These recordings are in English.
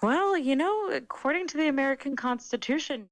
Well, according to the American Constitution,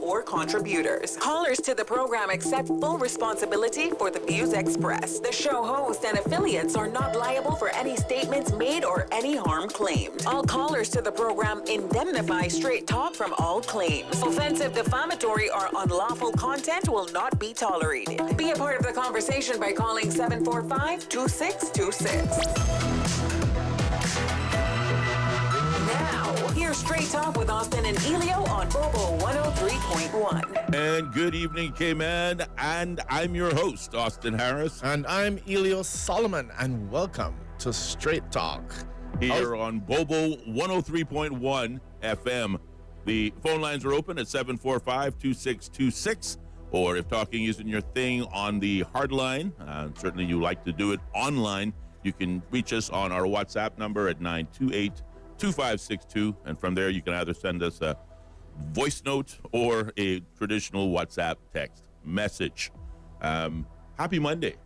or contributors. Callers to the program accept full responsibility for the views expressed. The show host and affiliates are not liable for any statements made or any harm claimed. All callers to the program indemnify Straight Talk from all claims. Offensive, defamatory, or unlawful content will not be tolerated. Be a part of the conversation by calling 745-2626. Now, here's Straight Talk with Austin and Ellio on Bobo 103.1. And good evening, K-Man. And I'm your host, Austin Harris. And I'm Ellio Solomon. And welcome to Straight Talk. Here on Bobo 103.1 FM. The phone lines are open at 745-2626. Or if talking isn't your thing on the hard line, certainly you like to do it online, you can reach us on our WhatsApp number at 928-2562. And from there, you can either send us a voice note or a traditional WhatsApp text message. Happy Monday,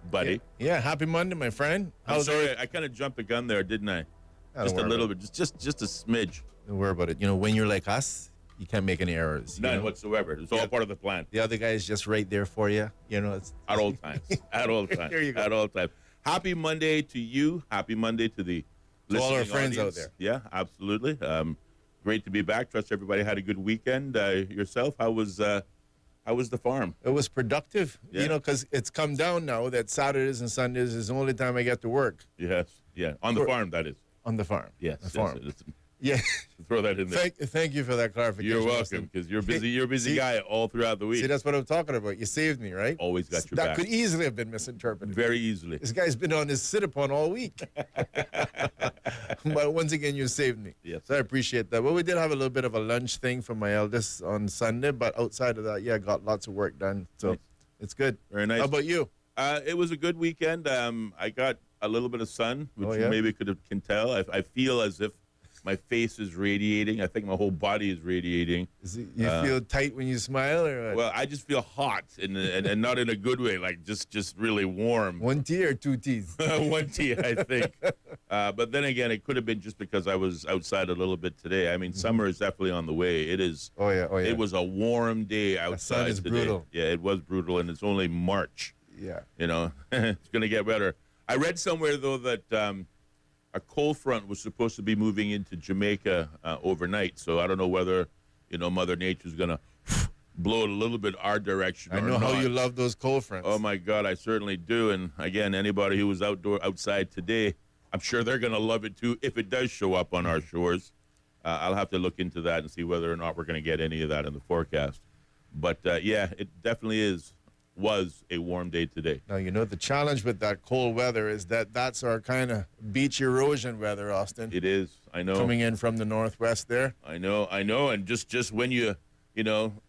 buddy. Yeah, happy Monday, my friend. I'm sorry, I kind of jumped the gun there, didn't I? Just a little bit, just a smidge. Don't worry about it. You know, when you're like us, you can't make any errors. None whatsoever. It's all part of the plan. The other guy is just right there for you. You know, it's at all times. At all times. Here you go. At all times. Happy Monday to you. Happy Monday to the all our audience friends out there. Yeah, absolutely. Great to be back. Trust everybody had a good weekend. Yourself, how was the farm? It was productive. Yeah. You know, because it's come down now that Saturdays and Sundays is the only time I get to work. Yes. Yeah. On the farm, that is. On the farm. Yes. The farm. Yes. Yeah. Throw that in there. Thank you for that clarification. You're welcome, because you're busy. You're a busy guy all throughout the week. See, that's what I'm talking about. You saved me, right? Always got your that back. Could easily have been misinterpreted. Very easily. This guy's been on his sit-upon all week. But once again, you saved me. Yes. So I appreciate that. Well, we did have a little bit of a lunch thing for my eldest on Sunday, but outside of that, yeah, got lots of work done. So Nice. It's good. Very nice. How about you? It was a good weekend. I got a little bit of sun, which you maybe can tell. I feel as if my face is radiating. I think my whole body is radiating. You feel tight when you smile, or what? Well, I just feel hot and not in a good way, like just really warm. One tea or two teas? One tea, I think. But then again, it could have been just because I was outside a little bit today. I mean, summer is definitely on the way. It is. Oh yeah. It was a warm day outside. The sun is today. brutal. Yeah, it was brutal, and it's only March. Yeah. You know, it's going to get better. I read somewhere though that a cold front was supposed to be moving into Jamaica overnight. So I don't know whether, Mother Nature's going to blow it a little bit our direction. I know how you love those cold fronts. Oh my God, I certainly do. And again, anybody who was outside today, I'm sure they're going to love it too if it does show up on our shores. I'll have to look into that and see whether or not we're going to get any of that in the forecast. But yeah, it definitely was a warm day today. Now, the challenge with that cold weather is that's our kind of beach erosion weather, Austin. It is. I know. Coming in from the northwest there. I know. And just when you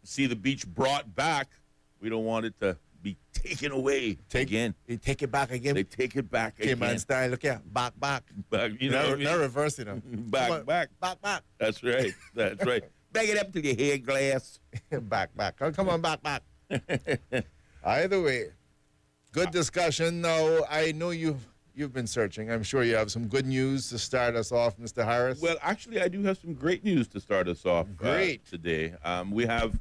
see the beach brought back, we don't want it to be taken away again. They take it back again. They take it back again. Man style, look here. Back. Back, you know what I mean? Not reversing them. Back. Back. That's right. That's right. Back it up to your head glass. back. Oh, come on, back. Either way, good discussion. Now, I know you've been searching. I'm sure you have some good news to start us off, Mr. Harris. Well, actually, I do have some great news to start us off today. We have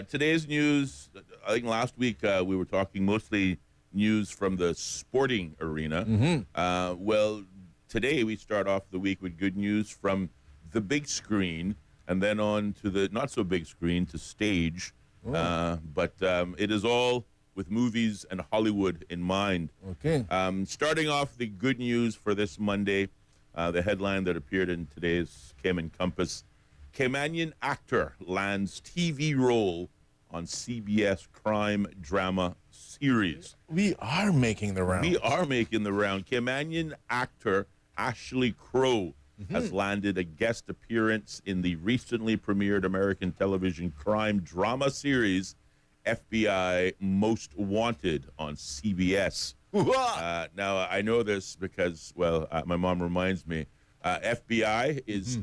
today's news. I think last week we were talking mostly news from the sporting arena. Mm-hmm. Well, today we start off the week with good news from the big screen, and then on to the not so big screen, to stage. But it is all with movies and Hollywood in mind. Okay. Starting off the good news for this Monday, the headline that appeared in today's Cayman Compass: Caymanian actor lands TV role on CBS crime drama series. We are making the round. We are making the round. Caymanian actor Ashley Crowe has landed a guest appearance in the recently premiered American television crime drama series FBI Most Wanted on CBS. Now, I know this because, my mom reminds me, FBI is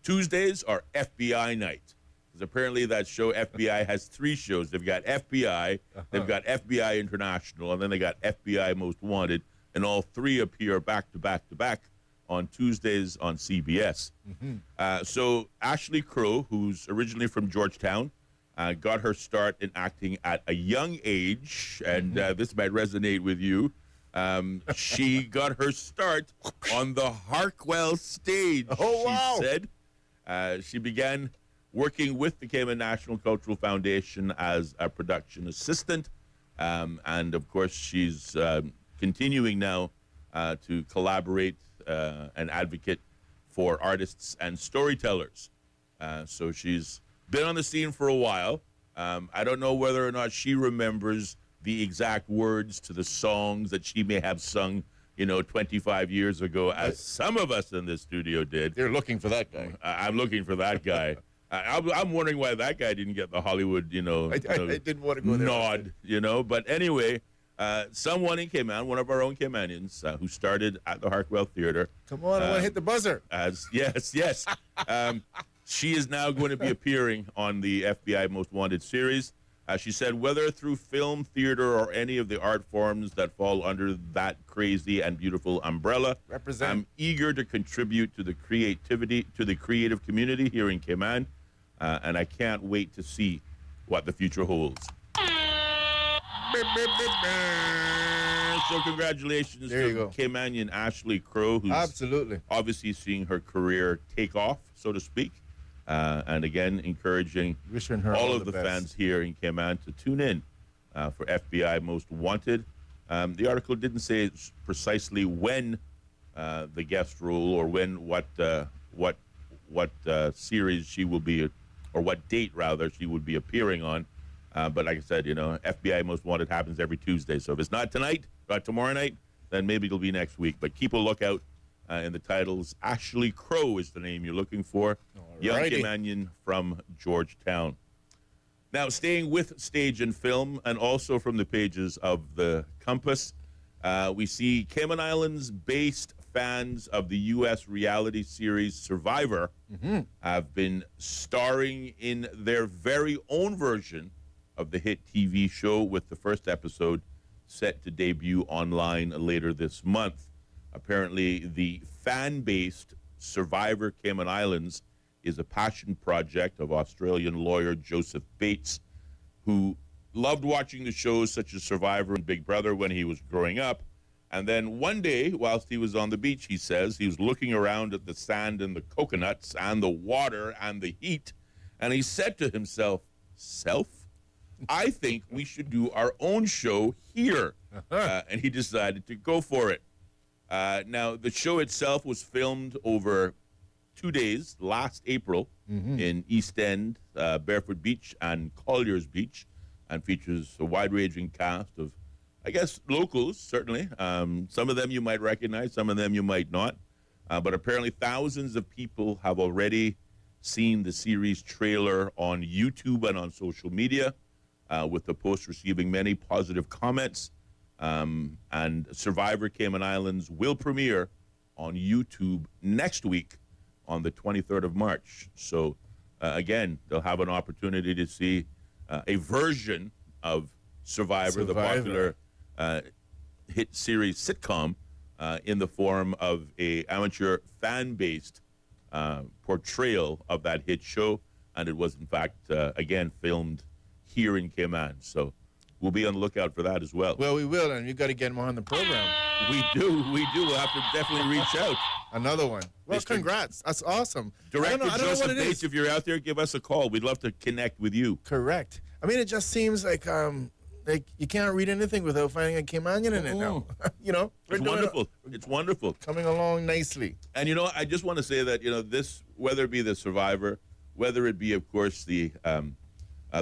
Tuesdays are FBI night. Because apparently that show FBI has 3 shows. They've got FBI, they've got FBI International, and then they got FBI Most Wanted, and all 3 appear back to back to back on Tuesdays on CBS. So Ashley Crowe, who's originally from Georgetown, got her start in acting at a young age, and this might resonate with you. She got her start on the Harkwell stage, Oh, wow. she said. She began working with the Cayman National Cultural Foundation as a production assistant. And, of course, she's continuing now to collaborate and advocate for artists and storytellers. So she's been on the scene for a while. I don't know whether or not she remembers the exact words to the songs that she may have sung, 25 years ago, as some of us in this studio did. They're looking for that guy. I'm looking for that guy. I'm wondering why that guy didn't get the Hollywood, I didn't want to go there. nod, But anyway, someone in Cayman, one of our own Caymanians, who started at the Harkwell Theater. Come on, I want to hit the buzzer. Yes. She is now going to be appearing on the FBI Most Wanted series. She said, whether through film, theater, or any of the art forms that fall under that crazy and beautiful umbrella, Represent. I'm eager to contribute to the creative community here in Cayman, and I can't wait to see what the future holds. So congratulations There you to go. Caymanian Ashley Crow, who's Absolutely. obviously seeing her career take off, so to speak. And again, encouraging Wishing her all all of the the best. fans here in Cayman to tune in for FBI Most Wanted. The article didn't say precisely when the guest role or what series she will be, or what date rather she would be appearing on. But like I said, FBI Most Wanted happens every Tuesday. So if it's not tonight, tomorrow night, then maybe it'll be next week. But keep a lookout in the titles. Ashley Crow is the name you're looking for. Young Alrighty. Caymanian from Georgetown. Now, staying with stage and film, and also from the pages of the Compass, we see Cayman Islands-based fans of the U.S. reality series Survivor have been starring in their very own version of the hit TV show, with the first episode set to debut online later this month. Apparently, the fan-based Survivor Cayman Islands is a passion project of Australian lawyer Joseph Bates, who loved watching the shows such as Survivor and Big Brother when he was growing up. And then one day, whilst he was on the beach, he says, he was looking around at the sand and the coconuts and the water and the heat, and he said to himself, I think we should do our own show here. And he decided to go for it. Now, the show itself was filmed over 2 days, last April, in East End, Barefoot Beach, and Collier's Beach, and features a wide-ranging cast of, I guess, locals, certainly. Some of them you might recognize, some of them you might not. But apparently thousands of people have already seen the series trailer on YouTube and on social media, with the post receiving many positive comments. And Survivor Cayman Islands will premiere on YouTube next week on the 23rd of March. So, again, they'll have an opportunity to see a version of Survivor, the popular hit series sitcom, in the form of a amateur fan-based portrayal of that hit show. And it was, in fact, again, filmed here in Cayman. So we'll be on the lookout for that as well. Well, we will, and you got to get him on the program. We do. We'll have to definitely reach out. Another one. Well, Mr. congrats. That's awesome. Director I don't know Joseph what it Bates, is. if you're out there, give us a call. We'd love to connect with you. Correct. I mean, it just seems like you can't read anything without finding a Caymanian in it now. We're It's doing wonderful. It's wonderful. coming along nicely. And, I just want to say that, this, whether it be the Survivor, whether it be, of course, the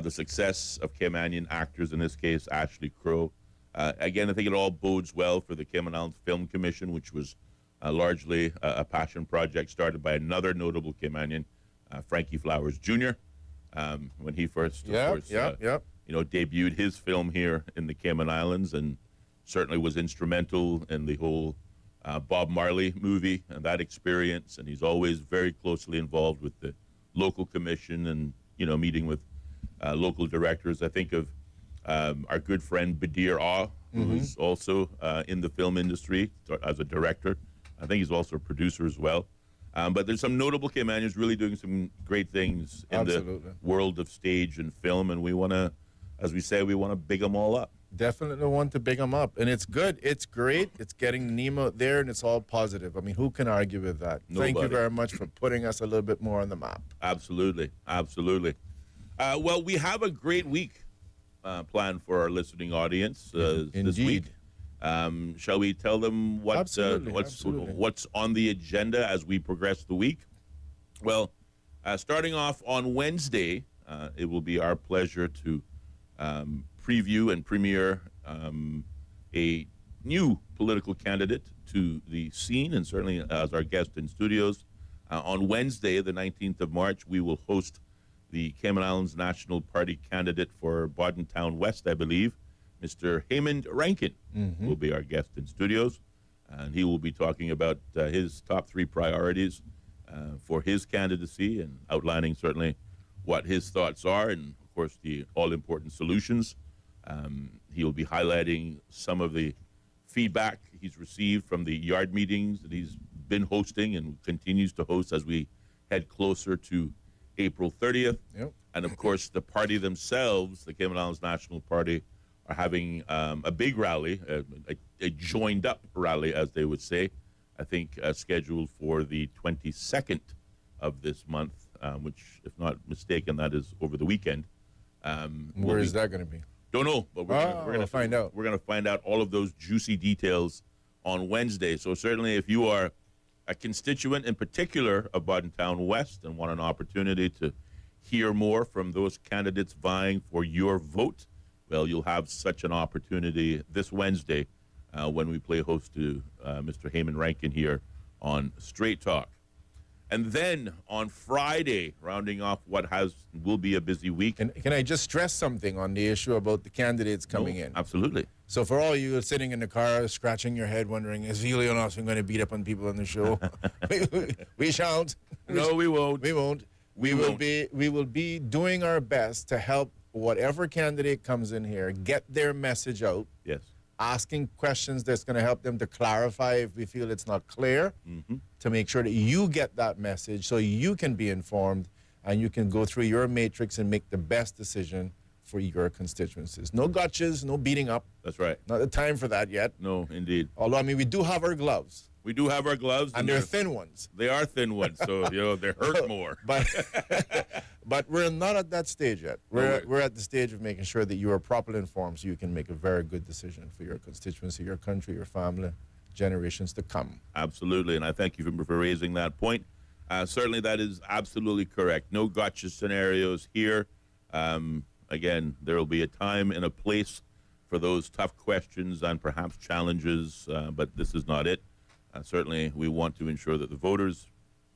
success of Caymanian actors, in this case, Ashley Crow. Again, I think it all bodes well for the Cayman Islands Film Commission, which was largely a passion project started by another notable Caymanian, Frankie Flowers Jr., when he first, of course, debuted his film here in the Cayman Islands, and certainly was instrumental in the whole Bob Marley movie and that experience. And he's always very closely involved with the local commission and, meeting with local directors. I think of our good friend Badir Ah, who's also in the film industry as a director. I think he's also a producer as well. But there's some notable Caymanians really doing some great things in Absolutely. the world of stage and film, and we want to, as we say, we want to big them all up. Definitely want to big them up. And it's good. It's great. It's getting the name out there, and it's all positive. I mean, who can argue with that? Thank you Nobody. very much for putting us a little bit more on the map. Absolutely, absolutely. Well, we have a great week planned for our listening audience this week. Indeed. Shall we tell them what Absolutely, absolutely. what's on the agenda as we progress the week? Well, starting off on Wednesday, it will be our pleasure to preview and premiere a new political candidate to the scene, and certainly as our guest in studios. On Wednesday, the 19th of March, we will host the Cayman Islands National Party candidate for Town West, I believe, Mr. Heyman Rankin will be our guest in studios, and he will be talking about his top 3 priorities for his candidacy and outlining certainly what his thoughts are and, of course, the all-important solutions. He will be highlighting some of the feedback he's received from the yard meetings that he's been hosting and continues to host as we head closer to April 30th. Yep. And, of course, the party themselves, the Cayman Islands National Party, are having a big rally, a joined-up rally, as they would say, I think scheduled for the 22nd of this month, which, if not mistaken, that is over the weekend. Where is that going to be? Don't know, but we're going to find out. We're going to find out all of those juicy details on Wednesday. So certainly, if you are a constituent in particular of Town West and want an opportunity to hear more from those candidates vying for your vote, well, you'll have such an opportunity this Wednesday when we play host to Mr. Heyman Rankin here on Straight Talk. And then on Friday, rounding off what will be a busy week. Can I just stress something on the issue about the candidates coming in? Absolutely. So for all you sitting in the car, scratching your head, wondering, is Ellio and Austin going to beat up on people on the show? we shan't. No, we won't. We won't. We will be doing our best to help whatever candidate comes in here get their message out. Yes. Asking questions that's going to help them to clarify if we feel it's not clear, to make sure that you get that message so you can be informed and you can go through your matrix and make the best decision for your constituencies. No gotchas, no beating up. That's right. Not the time for that yet. No, indeed. Although, I mean, we do have our gloves. We do have our gloves. And they're thin ones. They are thin ones, so, they hurt more. But we're not at that stage yet. We're at the stage of making sure that you are properly informed so you can make a very good decision for your constituency, your country, your family, generations to come. Absolutely, and I thank you for raising that point. Certainly that is absolutely correct. No gotcha scenarios here. Again, there will be a time and a place for those tough questions and perhaps challenges, but this is not it. Certainly, we want to ensure that the voters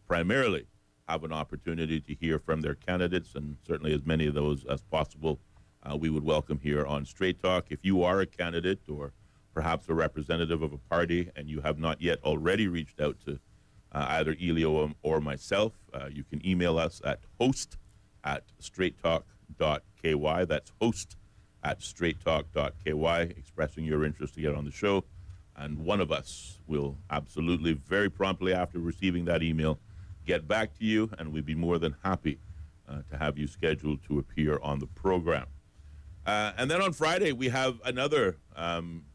primarily have an opportunity to hear from their candidates, and certainly as many of those as possible we would welcome here on Straight Talk. If you are a candidate or perhaps a representative of a party and you have not yet already reached out to either Ellio or myself, you can email us at host@straighttalk.ky. That's host@straighttalk.ky, expressing your interest to get on the show. And one of us will absolutely, very promptly after receiving that email, get back to you, and we'd be more than happy to have you scheduled to appear on the program. And then on Friday, we have another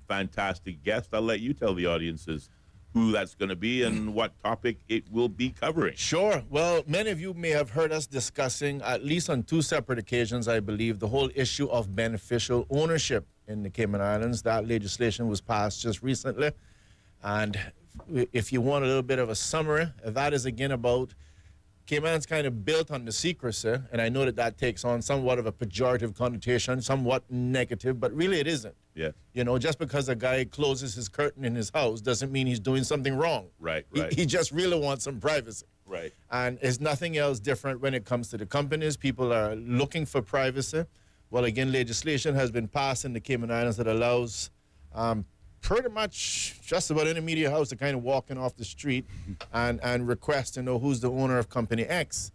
fantastic guest. I'll let you tell the audiences who that's going to be and what topic it will be covering. Sure. Well, many of you may have heard us discussing, at least on 2 separate occasions, I believe, the whole issue of beneficial ownership in the Cayman Islands. That legislation was passed just recently. And if you want a little bit of a summary, that is again about Cayman's kind of built on the secrecy, and I know that takes on somewhat of a pejorative connotation, somewhat negative, but really it isn't. Yes. Just because a guy closes his curtain in his house doesn't mean he's doing something wrong. Right. He just really wants some privacy. Right. And it's nothing else different when it comes to the companies. People are looking for privacy. Well, again, legislation has been passed in the Cayman Islands that allows pretty much just about any media house to kind of walk in off the street and request to know who's the owner of Company X.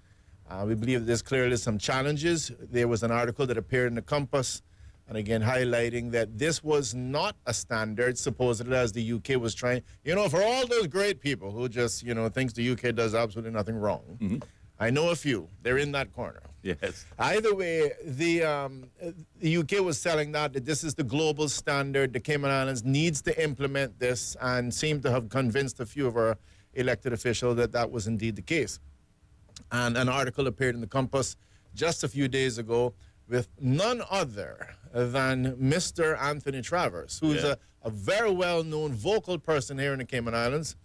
We believe that there's clearly some challenges. There was an article that appeared in the Compass and again highlighting that this was not a standard, supposedly, as the UK was trying. You know, for all those great people who just, thinks the UK does absolutely nothing wrong, I know a few. They're in that corner. Yes. Either way, the UK was telling that this is the global standard. The Cayman Islands needs to implement this, and seemed to have convinced a few of our elected officials that that was indeed the case. And an article appeared in the Compass just a few days ago with none other than Mr. Anthony Travers, who's a very well-known vocal person here in the Cayman Islands.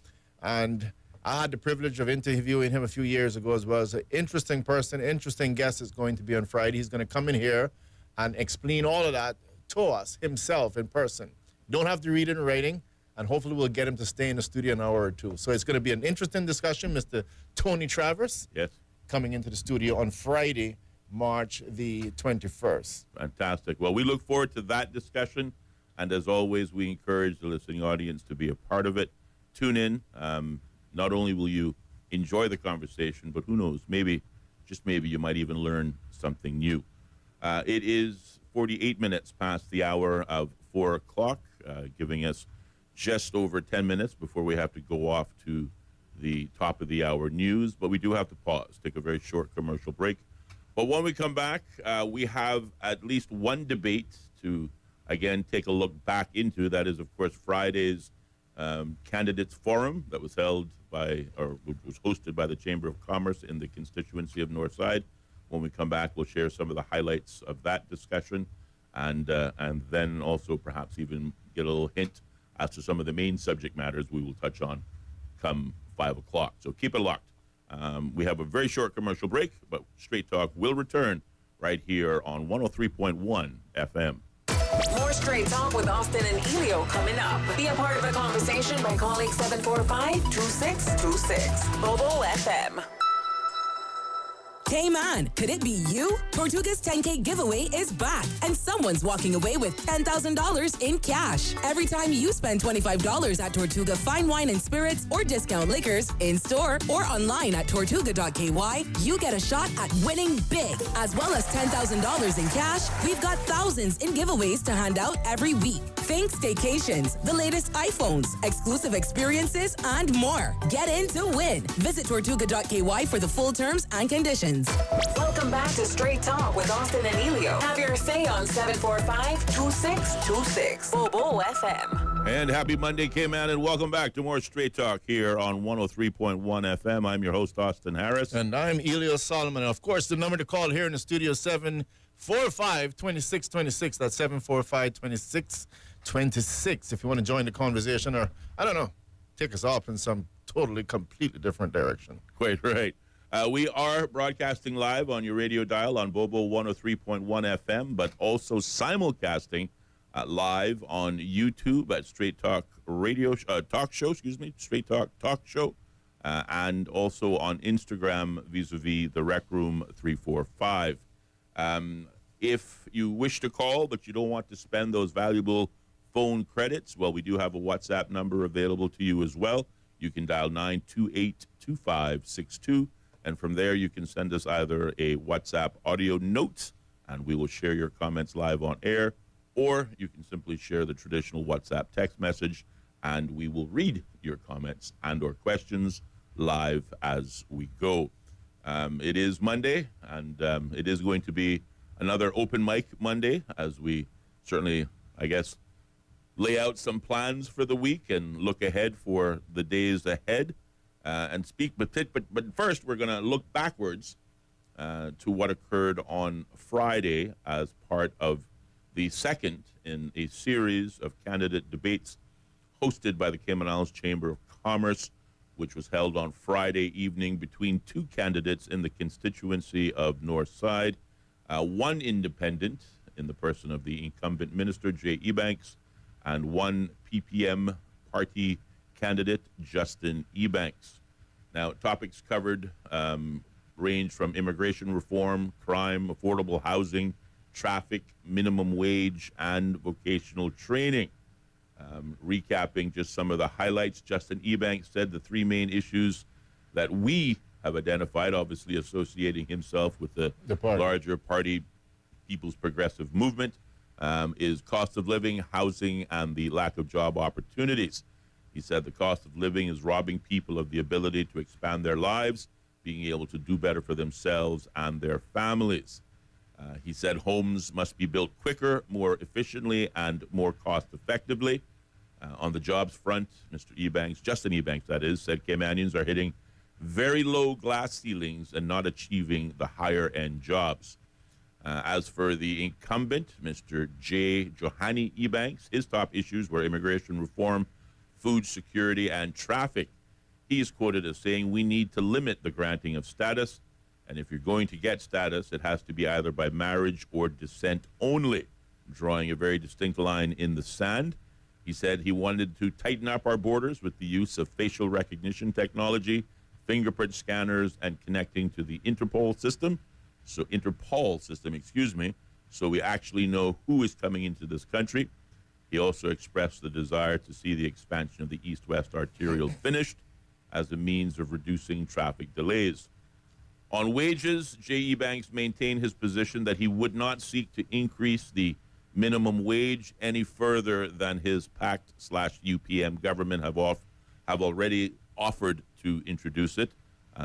And I had the privilege of interviewing him a few years ago as well. As an interesting person, interesting guest is going to be on Friday. He's going to come in here and explain all of that to us himself in person. You don't have to read it in writing, and hopefully we'll get him to stay in the studio an hour or two. So it's going to be an interesting discussion. Mr. Tony Travers, Yes. coming into the studio on Friday, March the 21st. Fantastic. Well, we look forward to that discussion. And as always, we encourage the listening audience to be a part of it. Tune in. Not only will you enjoy the conversation, but who knows, maybe, just maybe, you might even learn something new. It is 48 minutes past the hour of 4 o'clock, giving us just over 10 minutes before we have to go off to the top of the hour news. But we do have to pause, take a very short commercial break. But when we come back, we have at least one debate to, again, take a look back into. That is, of course, Friday's Candidates Forum that was held by, or was hosted by the Chamber of Commerce in the constituency of Northside. When we come back, we'll share some of the highlights of that discussion, and then also perhaps even get a little hint as to some of the main subject matters we will touch on come 5 o'clock. So keep it locked. We have a very short commercial break, but Straight Talk will return right here on 103.1 FM. More Straight Talk with Austin and Ellio coming up. Be a part of the conversation by calling 745-2626. Bobo FM. Hey man, could it be you? Tortuga's 10K giveaway is back, and someone's walking away with $10,000 in cash. Every time you spend $25 at Tortuga Fine Wine and Spirits or discount liquors, in-store or online at tortuga.ky, you get a shot at winning big. As well as $10,000 in cash, we've got thousands in giveaways to hand out every week. Think staycations, the latest iPhones, exclusive experiences, and more. Get in to win. Visit tortuga.ky for the full terms and conditions. Welcome back to Straight Talk with Austin and Ellio. Have your say on 745-2626. Bobo FM. And happy Monday, K-Man, and welcome back to more Straight Talk here on 103.1 FM. I'm your host, Austin Harris. And I'm Ellio Solomon. And of course, the number to call here in the studio is 745-2626. That's 745-2626. If you want to join the conversation, or, I don't know, take us off in some totally, completely different direction. Quite right. We are broadcasting live on your radio dial on Bobo 103.1 FM, but also simulcasting live on YouTube at Straight Talk Straight Talk Show, and also on Instagram vis-a-vis the Rec Room 345. If you wish to call, but you don't want to spend those valuable phone credits, well, we do have a WhatsApp number available to you as well. You can dial 928-2562. And from there, you can send us either a WhatsApp audio note, and we will share your comments live on air, or you can simply share the traditional WhatsApp text message, and we will read your comments and or questions live as we go. It is Monday, and it is going to be another open mic Monday, as we certainly, I guess, lay out some plans for the week and look ahead for the days ahead. And speak, but first we're going to look backwards to what occurred on Friday as part of the second in a series of candidate debates hosted by the Cayman Islands Chamber of Commerce, which was held on Friday evening between two candidates in the constituency of Northside, one independent in the person of the incumbent minister, Jay Ebanks, and one PPM party candidate, Justin Ebanks. Now, topics covered range from immigration reform, crime, affordable housing, traffic, minimum wage, and vocational training. Recapping just some of the highlights, Justin Ebanks said the three main issues that we have identified, obviously associating himself with the party. larger party, People's Progressive Movement, is cost of living, housing, and the lack of job opportunities. He said the cost of living is robbing people of the ability to expand their lives, being able to do better for themselves and their families. He said homes must be built quicker, more efficiently, and more cost effectively. On the jobs front, Mr. Ebanks, Justin Ebanks, that is, said Caymanians are hitting very low glass ceilings and not achieving the higher end jobs. As for the incumbent, Mr. J. Johanny Ebanks, his top issues were immigration reform, food security, and traffic. He is quoted as saying, "We need to limit the granting of status, and if you're going to get status, it has to be either by marriage or descent only," drawing a very distinct line in the sand. He said he wanted to tighten up our borders with the use of facial recognition technology, fingerprint scanners, and connecting to the Interpol system, so we actually know who is coming into this country. He also expressed the desire to see the expansion of the east-west arterial finished as a means of reducing traffic delays. On wages, J.E. Banks maintained his position that he would not seek to increase the minimum wage any further than his PACT/UPM government have already offered to introduce it.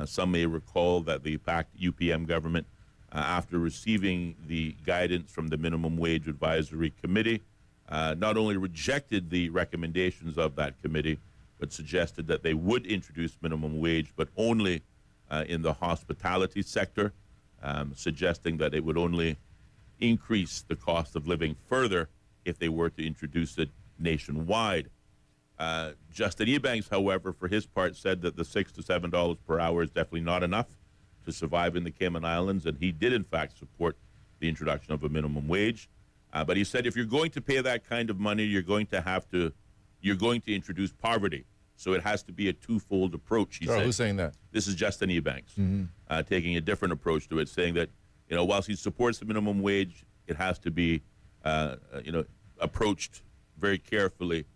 Some may recall that the PACT-UPM government, after receiving the guidance from the Minimum Wage Advisory Committee, not only rejected the recommendations of that committee, but suggested that they would introduce minimum wage, but only in the hospitality sector, suggesting that it would only increase the cost of living further if they were to introduce it nationwide. Justin Ebanks, however, for his part, said that the $6 to $7 per hour is definitely not enough to survive in the Cayman Islands, and he did, in fact, support the introduction of a minimum wage. But he said if you're going to pay that kind of money, you're going to introduce poverty. So it has to be a twofold approach, he said. Who's saying that? This is Justin Ebanks, taking a different approach to it, saying that, whilst he supports the minimum wage, it has to be, approached very carefully.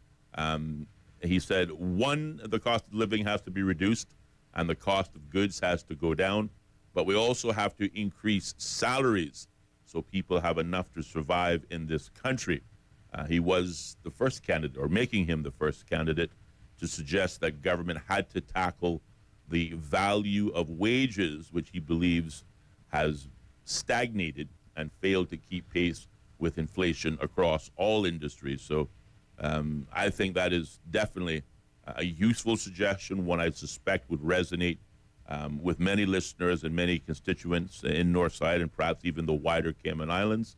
He said, one, the cost of living has to be reduced and the cost of goods has to go down, but we also have to increase salaries so people have enough to survive in this country. He was the first candidate, or making him the first candidate, to suggest that government had to tackle the value of wages, which he believes has stagnated and failed to keep pace with inflation across all industries. So I think that is definitely a useful suggestion, one I suspect would resonate with many listeners and many constituents in Northside and perhaps even the wider Cayman Islands.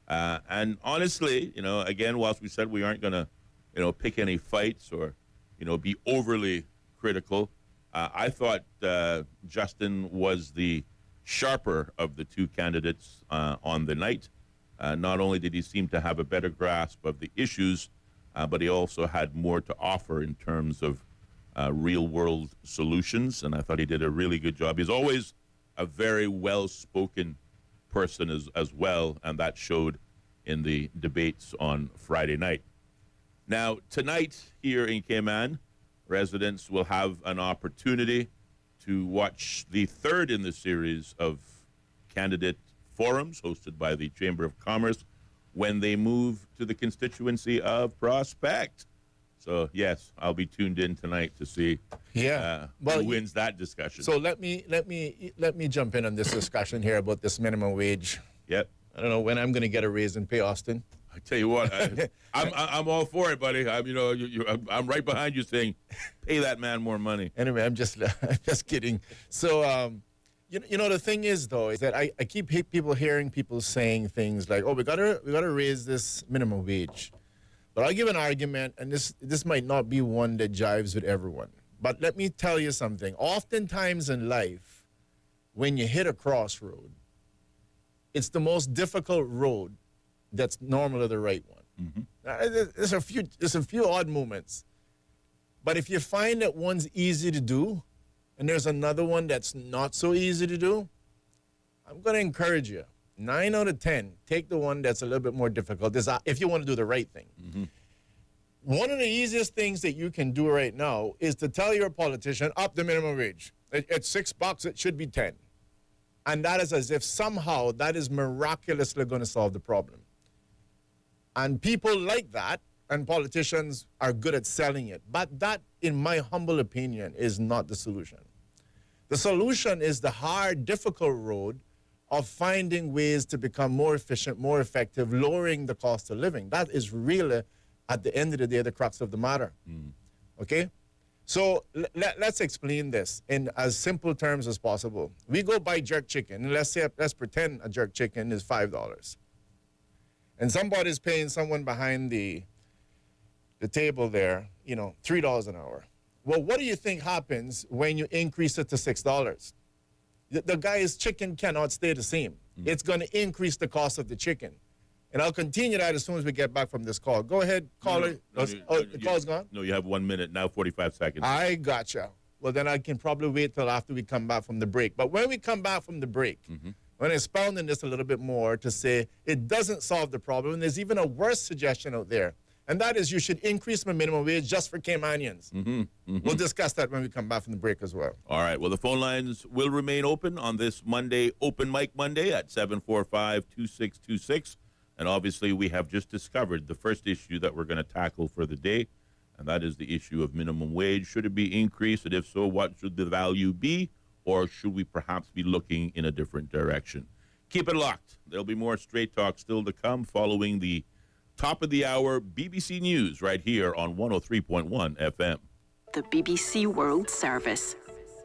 And honestly, again, whilst we said we aren't going to, pick any fights or, be overly critical, I thought Justin was the sharper of the two candidates on the night. Not only did he seem to have a better grasp of the issues, but he also had more to offer in terms of real-world solutions, and I thought he did a really good job. He's always a very well-spoken person as well, and that showed in the debates on Friday night. Now, tonight here in Cayman, residents will have an opportunity to watch the third in the series of candidate forums hosted by the Chamber of Commerce when they move to the constituency of Prospect. So, yes, I'll be tuned in tonight to see who wins that discussion. So let me jump in on this discussion here about this minimum wage. Yep. I don't know when I'm going to get a raise and pay Austin. I tell you what, I'm all for it, buddy. I'm right behind you, saying, pay that man more money. Anyway, I'm just kidding. So, the thing is, though, is that I keep hearing people saying things like, "Oh, we gotta raise this minimum wage." But I'll give an argument, and this might not be one that jives with everyone. But let me tell you something. Oftentimes in life, when you hit a crossroad, it's the most difficult road that's normally the right one. There's a few odd moments. But if you find that one's easy to do, and there's another one that's not so easy to do, I'm going to encourage you. 9 out of 10, take the one that's a little bit more difficult if you want to do the right thing. One of the easiest things that you can do right now is to tell your politician, up the minimum wage. At $6, it should be 10. And that is as if somehow that is miraculously going to solve the problem. And people like that, and politicians are good at selling it. But that, in my humble opinion, is not the solution. The solution is the hard, difficult road of finding ways to become more efficient, more effective, lowering the cost of living. That is really, at the end of the day, the crux of the matter. Okay? So let's explain this in as simple terms as possible. We go buy jerk chicken, and let's pretend a jerk chicken is $5. And somebody's paying someone behind the table there, $3 an hour. Well, what do you think happens when you increase it to $6? The guy's chicken cannot stay the same. It's going to increase the cost of the chicken. And I'll continue that as soon as we get back from this call. Go ahead, caller. The call's gone? No, you have 1 minute, now 45 seconds. I gotcha. Well, then I can probably wait till after we come back from the break. But when we come back from the break, when expounding this a little bit more to say it doesn't solve the problem, and there's even a worse suggestion out there, and that is you should increase the minimum wage just for Caymanians. We'll discuss that when we come back from the break as well. All right. Well, the phone lines will remain open on this Monday, Open Mic Monday at 745-2626. And obviously, we have just discovered the first issue that we're going to tackle for the day, and that is the issue of minimum wage. Should it be increased? And if so, what should the value be? Or should we perhaps be looking in a different direction? Keep it locked. There'll be more Straight Talk still to come following the top of the hour BBC News right here on 103.1 FM. The BBC World Service,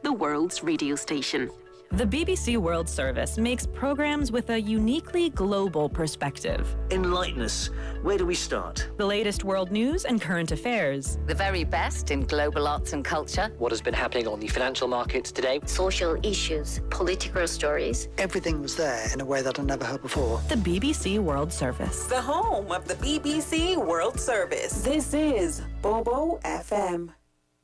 the world's radio station. The BBC World Service makes programs with a uniquely global perspective. Enlighten us. Where do we start? The latest world news and current affairs. The very best in global arts and culture. What has been happening on the financial markets today. Social issues, political stories. Everything was there in a way that I never heard before. The BBC World Service. The home of the BBC World Service. This is Bobo FM.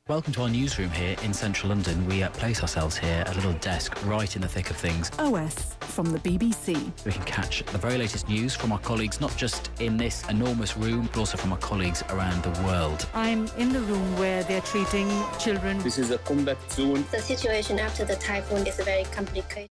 Welcome to our newsroom here in central London. We place ourselves here at a little desk right in the thick of things. OS from the BBC. We can catch the very latest news from our colleagues, not just in this enormous room, but also from our colleagues around the world. I'm in the room where they're treating children. This is a combat zone. The situation after the typhoon is very complicated.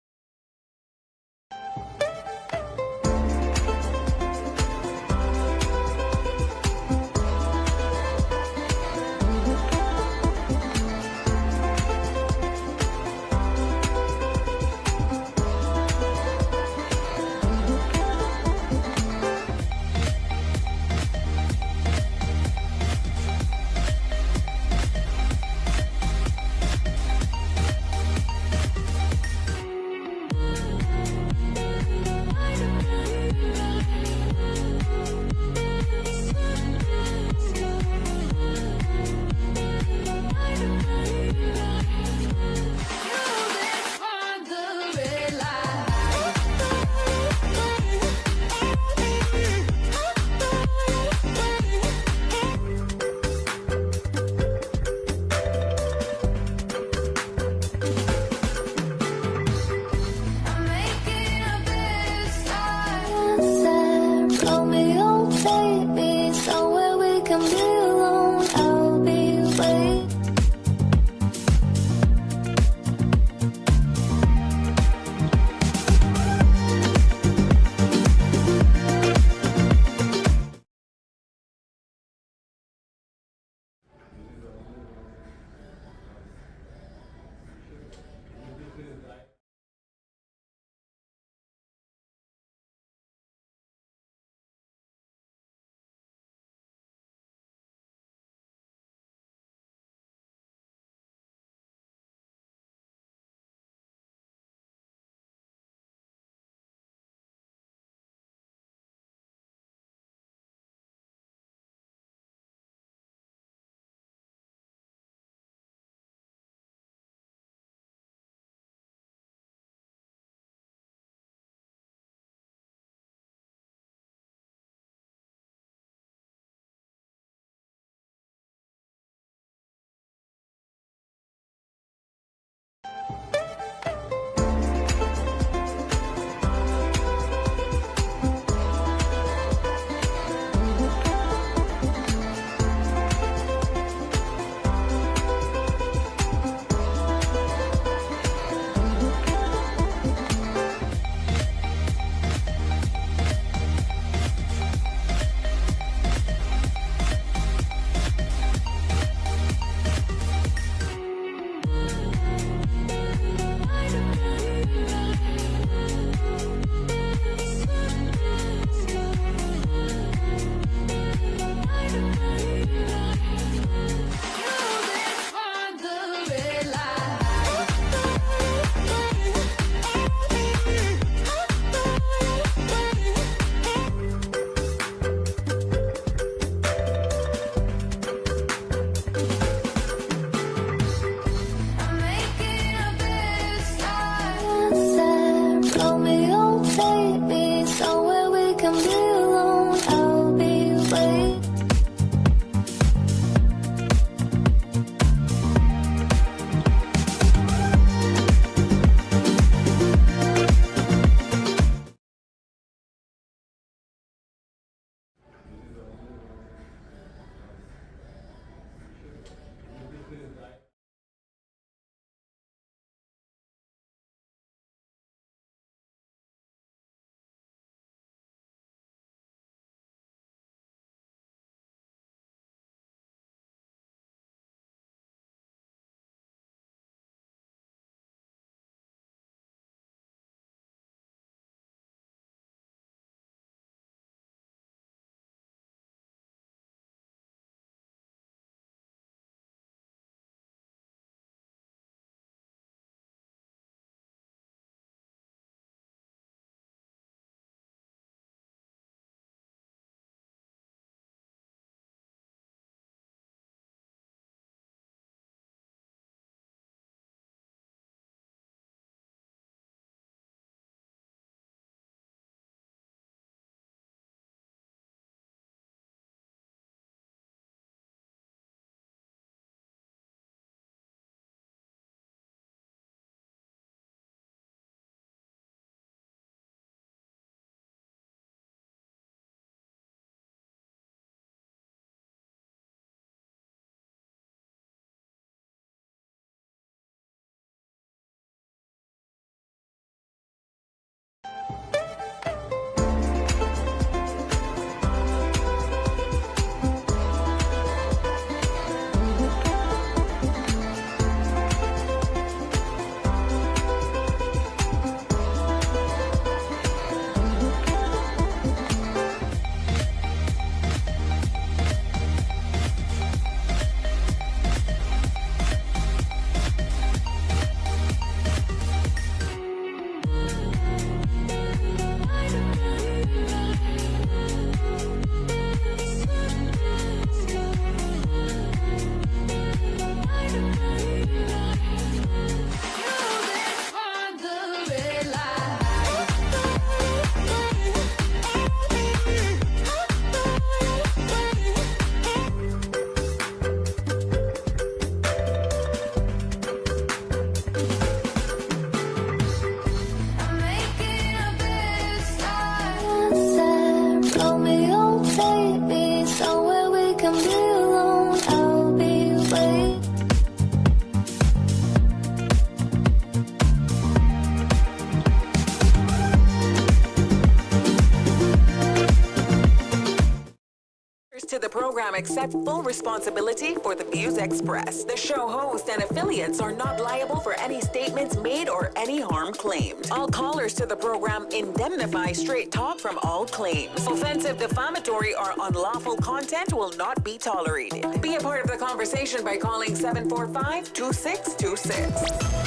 program accept full responsibility for the views expressed. The show host and affiliates are not liable for any statements made or any harm claimed. All callers to the program indemnify Straight Talk from all claims. Offensive, defamatory, or unlawful content will not be tolerated. Be a part of the conversation by calling 745-2626.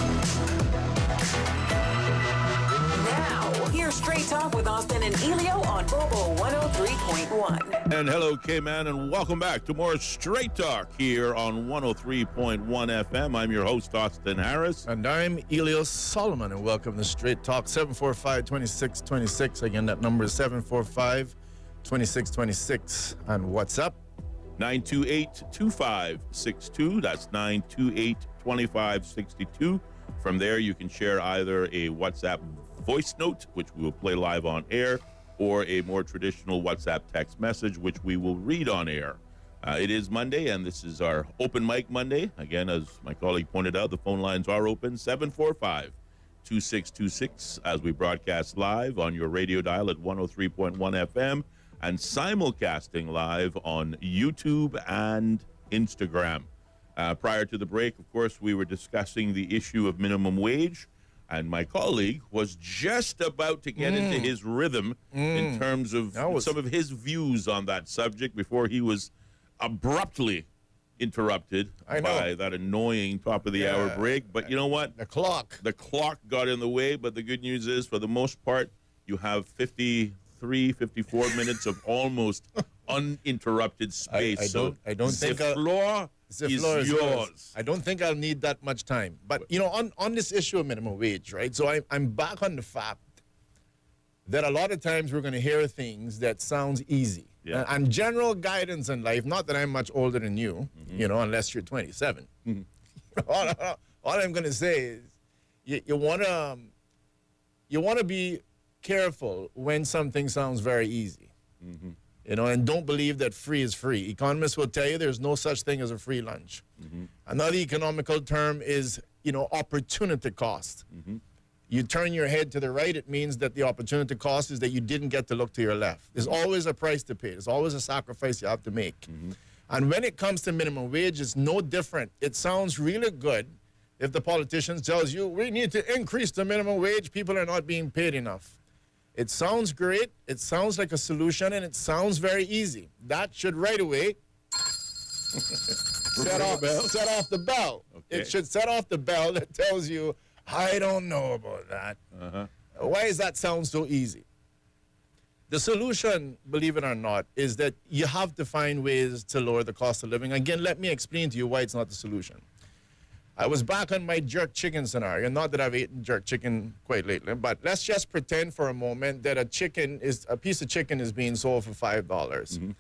Now, here's Straight Talk with Austin and Ellio on Bobo 103.1. And hello, K-Man, and welcome back to more Straight Talk here on 103.1 FM. I'm your host, Austin Harris. And I'm Ellio Solomon, and welcome to Straight Talk, 745-2626. Again, that number is 745-2626. And what's up? 928-2562. That's 928-2562. From there, you can share either a WhatsApp voice note, which we will play live on air, or a more traditional WhatsApp text message, which we will read on air. It is Monday, and this is our open mic Monday. Again, as my colleague pointed out, the phone lines are open, 745-2626, as we broadcast live on your radio dial at 103.1 FM and simulcasting live on YouTube and Instagram. Prior to the break, of course, we were discussing the issue of minimum wage, and my colleague was just about to get into his rhythm in terms of some of his views on that subject before he was abruptly interrupted by that annoying top of the hour break. But you know what? The clock got in the way, but the good news is, for the most part, you have 53, 54 minutes of almost uninterrupted space. I don't think the floor is yours. I don't think I'll need that much time. But, you know, on this issue of minimum wage, right? So I'm back on the fact that a lot of times we're going to hear things that sounds easy. Yeah. And general guidance in life, not that I'm much older than you, you know, unless you're 27. All I'm going to say is you want to be careful when something sounds very easy. You know, and don't believe that free is free. Economists will tell you there's no such thing as a free lunch. Another economical term is, you know, opportunity cost. You turn your head to the right, it means that the opportunity cost is that you didn't get to look to your left. There's always a price to pay. There's always a sacrifice you have to make. And when it comes to minimum wage, it's no different. It sounds really good if the politicians tells you, we need to increase the minimum wage, people are not being paid enough. It sounds great, it sounds like a solution, and it sounds very easy. That should right away set off the bell. Okay. It should set off the bell that tells you, I don't know about that. Why does that sound so easy? The solution, believe it or not, is that you have to find ways to lower the cost of living. Again, let me explain to you why it's not the solution. I was back on my jerk chicken scenario. Not that I've eaten jerk chicken quite lately, but let's just pretend for a moment that a piece of chicken is being sold for $5.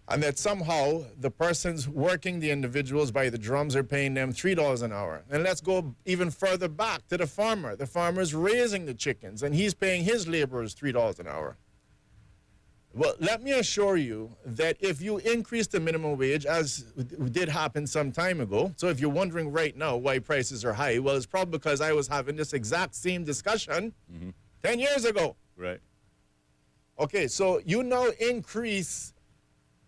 And that somehow the persons working the individuals by the drums are paying them $3 an hour. And let's go even further back to the farmer. The farmer is raising the chickens, and he's paying his laborers $3 an hour. Well, let me assure you that if you increase the minimum wage, as did happen some time ago, so if you're wondering right now why prices are high, well, it's probably because I was having this exact same discussion 10 years ago. Right. Okay, so you now increase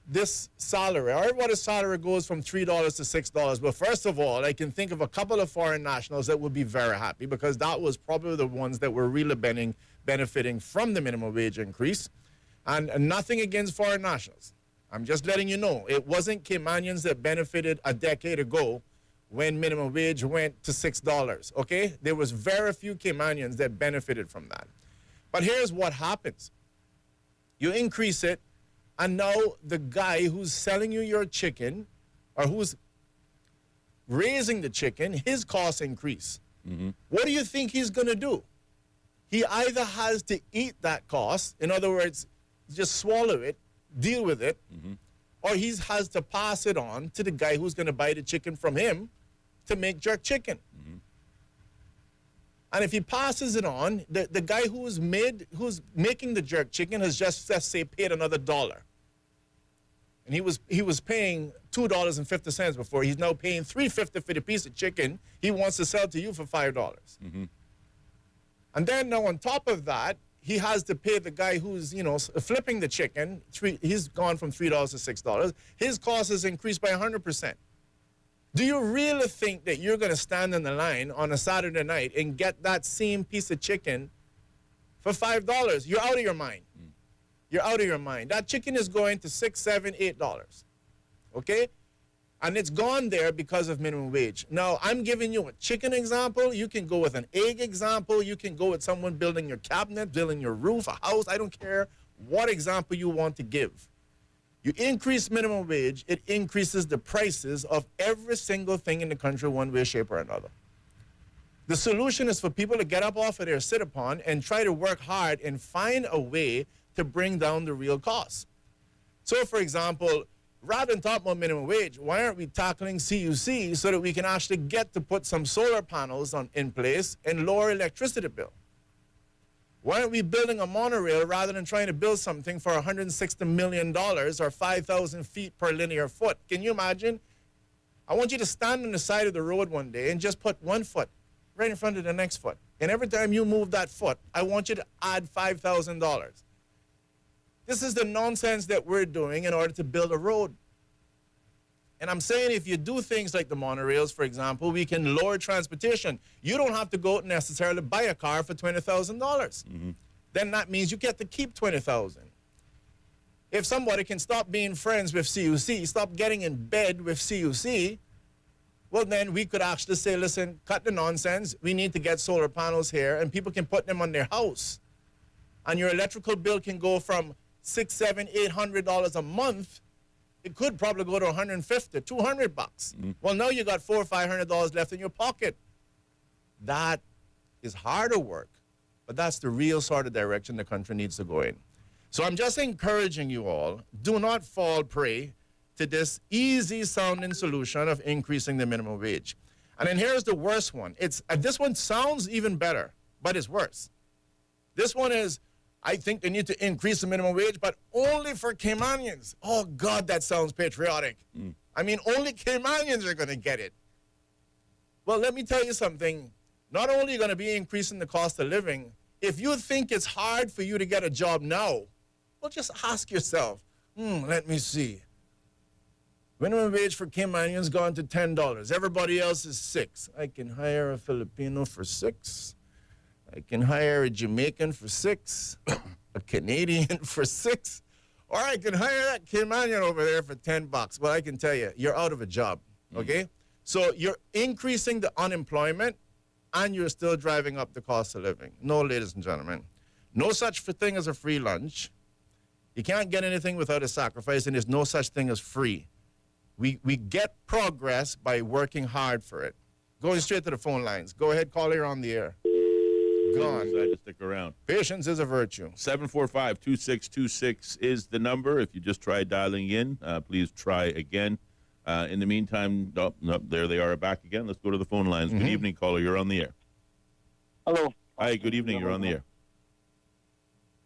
this salary. Everybody's salary goes from $3 to $6. But first of all, I can think of a couple of foreign nationals that would be very happy because that was probably the ones that were really benefiting from the minimum wage increase. And nothing against foreign nationals. I'm just letting you know, it wasn't Caymanians that benefited a decade ago when minimum wage went to $6, okay? There was very few Caymanians that benefited from that. But here's what happens. You increase it, and now the guy who's selling you your chicken, or who's raising the chicken, his costs increase. What do you think he's going to do? He either has to eat that cost, in other words, just swallow it, deal with it, or he has to pass it on to the guy who's going to buy the chicken from him to make jerk chicken. And if he passes it on, the guy who's making the jerk chicken has just, let's say, paid another $1. And he was paying $2.50 before. He's now paying $3.50 for the piece of chicken he wants to sell to you for $5. And then now on top of that, he has to pay the guy who's, flipping the chicken. He's gone from $3 to $6. His cost has increased by 100%. Do you really think that you're going to stand in the line on a Saturday night and get that same piece of chicken for $5? You're out of your mind. You're out of your mind. That chicken is going to $6, $7, $8. Okay? And it's gone there because of minimum wage. Now, I'm giving you a chicken example. You can go with an egg example. You can go with someone building your cabinet, building your roof, a house. I don't care what example you want to give. You increase minimum wage, it increases the prices of every single thing in the country one way, shape, or another. The solution is for people to get up off of their sit-upon and try to work hard and find a way to bring down the real costs. So, for example, rather than talk about minimum wage, why aren't we tackling CUC so that we can actually get to put some solar panels in place and lower electricity bill? Why aren't we building a monorail rather than trying to build something for $160 million or 5,000 feet per linear foot? Can you imagine? I want you to stand on the side of the road one day and just put one foot right in front of the next foot. And every time you move that foot, I want you to add $5,000. This is the nonsense that we're doing in order to build a road. And I'm saying if you do things like the monorails, for example, we can lower transportation. You don't have to go out and necessarily buy a car for $20,000. Then that means you get to keep $20,000. If somebody can stop being friends with CUC, stop getting in bed with CUC, well, then we could actually say, listen, cut the nonsense. We need to get solar panels here, and people can put them on their house. And your electrical bill can go from $600, $700, $800 a month. It could probably go to $150, $200. Well, now you got $400 or $500 left in your pocket. That is harder work, but that's the real sort of direction the country needs to go in. So I'm just encouraging you all, do not fall prey to this easy-sounding solution of increasing the minimum wage. And then here's the worst one. This one sounds even better, but it's worse. This one is, I think they need to increase the minimum wage, but only for Caymanians. Oh, God, that sounds patriotic. I mean, only Caymanians are going to get it. Well, let me tell you something. Not only are you going to be increasing the cost of living, if you think it's hard for you to get a job now, well, just ask yourself, let me see. Minimum wage for Caymanians gone to $10. Everybody else is $6. I can hire a Filipino for $6. I can hire a Jamaican for $6, a Canadian for $6, or I can hire that Caymanian over there for $10. Well, I can tell you, you're out of a job, okay? So you're increasing the unemployment, and you're still driving up the cost of living. No, ladies and gentlemen, no such thing as a free lunch. You can't get anything without a sacrifice, and there's no such thing as free. We get progress by working hard for it. Going straight to the phone lines. Go ahead, caller, you're on the air. Gone. Decide to stick around. Patience is a virtue. 745-2626 is the number. If you just tried dialing in, please try again. In the meantime, there they are back again. Let's go to the phone lines. Good evening, caller. You're on the air. Hello. Hi, good evening. You're on the air.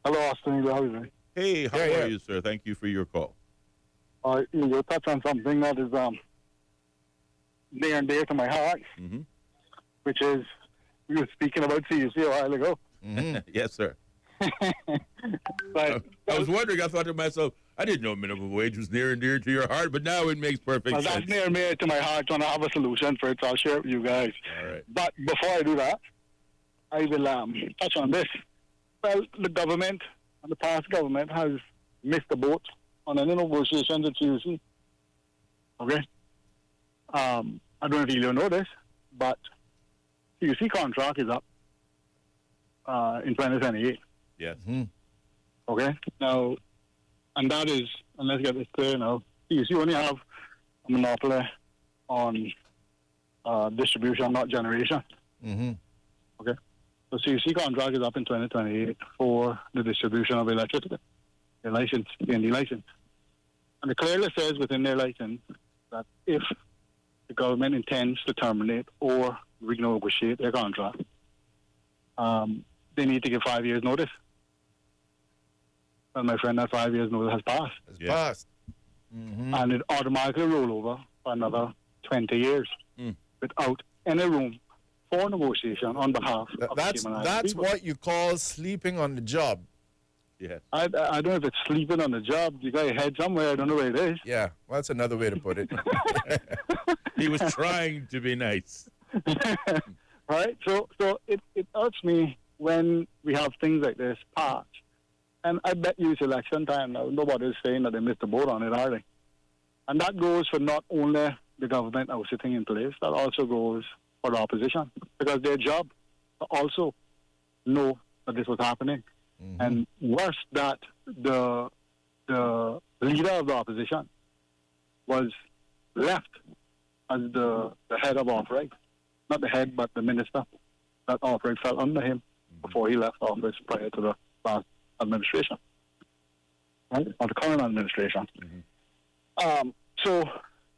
Hello, Austin. How are you doing? Hey, how are you, sir? Thank you for your call. You touch on something that is near and dear to my heart, which is, we were speaking about CUC a while ago. Yes, sir. But I was wondering, I thought to myself, I didn't know minimum wage was near and dear to your heart, but now it makes perfect sense. That's near and dear to my heart, and I have a solution for it, so I'll share it with you guys. All right. But before I do that, I will touch on this. Well, the government, and the past government, has missed the boat on any negotiations with CUC. Okay? I don't know if you know this, but CUC contract is up in 2028. Yes. Okay? Now, and that is, and let's get this clear now, CUC only have a monopoly on distribution, not generation. Okay? So CUC contract is up in 2028 for the distribution of electricity, the license, the license. And it clearly says within their license that if the government intends to terminate or renegotiate their contract, they need to give 5 years notice. Well, my friend, that 5 years notice has passed. It's passed. And it automatically roll over for another 20 years without any room for negotiation on behalf of the Cayman Islands That's people. what you call sleeping on the job. Yeah. I don't know if it's sleeping on the job. You got your head somewhere. I don't know where it is. Yeah, well, that's another way to put it. He was trying to be nice. Right? So it hurts me when we have things like this passed. And I bet you it's election time now. Nobody's saying that they missed the boat on it, are they? And that goes for not only the government that was sitting in place, that also goes for the opposition. Because their job to also know that this was happening. Mm-hmm. And worse, that the leader of the opposition was left as the head of off-right. Not the head, but the minister. That off-right fell under him before he left office prior to the last administration. Right? Or the current administration. Mm-hmm. So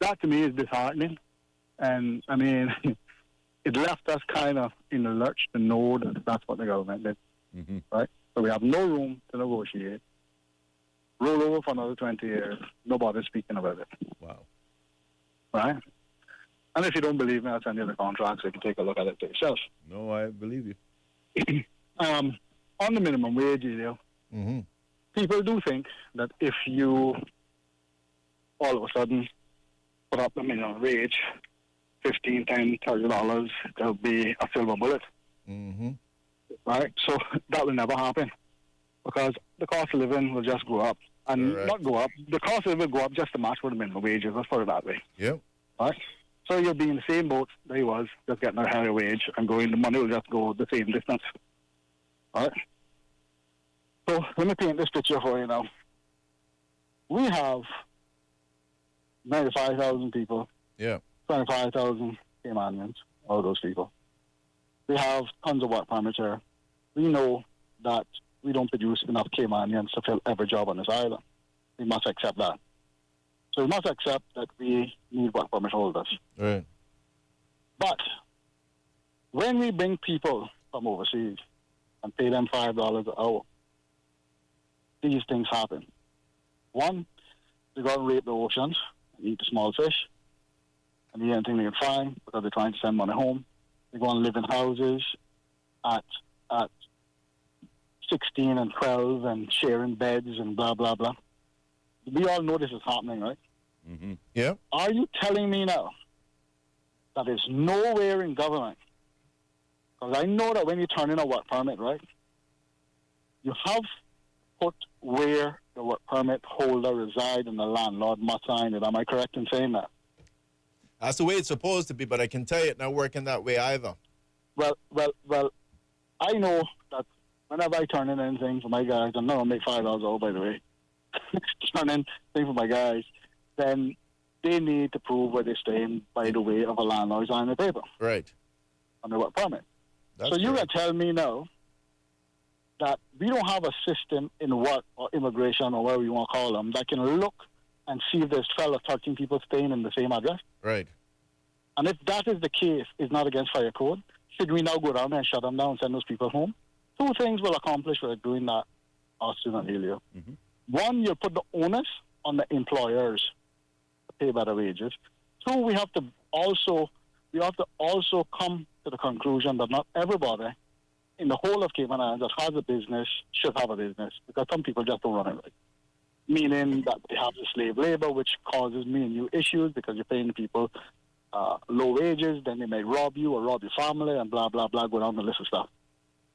that to me is disheartening. And, I mean, it left us kind of in the lurch to know that that's what the government did. Mm-hmm. Right? So we have no room to negotiate. Roll over for another 20 years. Nobody's speaking about it. Wow. Right? And if you don't believe me, I'll send you the contract so you can take a look at it for yourself. No, I believe you. On the minimum wage, Ellio, mm-hmm. people do think that if you all of a sudden put up the minimum wage, $15, $10, $30, there'll be a silver bullet. Mm-hmm. Right? So that will never happen because the cost of living will just go up. And not go up. The cost of living will go up just to match with the minimum wages. Let's put it that way. Yep. Right? So you'll be in the same boat that he was, just getting a higher wage and going, the money will just go the same distance. All right? So let me paint this picture for you now. We have 95,000 people. Yeah. 25,000 Caymanians, all those people. We have tons of work permits here. We know that we don't produce enough Caymanians to fill every job on this island. We must accept that. So we must accept that we need work permit holders. Right. But when we bring people from overseas and pay them $5 an hour, these things happen. One, they go and rape the oceans and eat the small fish and eat anything they can find because they're trying to send money home. They go and live in houses at 16 and 12 and sharing beds and blah, blah, blah. We all know this is happening, right? Mm-hmm. Yeah. Are you telling me now that there's nowhere in government? Because I know that when you turn in a work permit, right, you have put where the work permit holder resides and the landlord must sign it. Am I correct in saying that? That's the way it's supposed to be, but I can tell you it's not working that way either. Well, I know that whenever I turn in anything for my guys, and no, I make $5 out, by the way, turn in thing for my guys, then they need to prove where they're staying by the way of a landlord signing the paper. Right. On the work permit. That's so you correct. can tell me now that we don't have a system in work or immigration or whatever you want to call them that can look and see if there's 12 or 13 people staying in the same address. Right. And if that is the case, it's not against fire code, should we now go down and shut them down and send those people home? Two things will accomplish by doing that, Austin and Ellio. Mm-hmm. One, you'll put the onus on the employers to pay better wages. Two, we have to also come to the conclusion that not everybody in the whole of Cayman Islands that has a business should have a business, because some people just don't run it right. Meaning that they have the slave labor, which causes me and you issues because you're paying people low wages, then they may rob you or rob your family and blah, blah, blah, go down the list of stuff.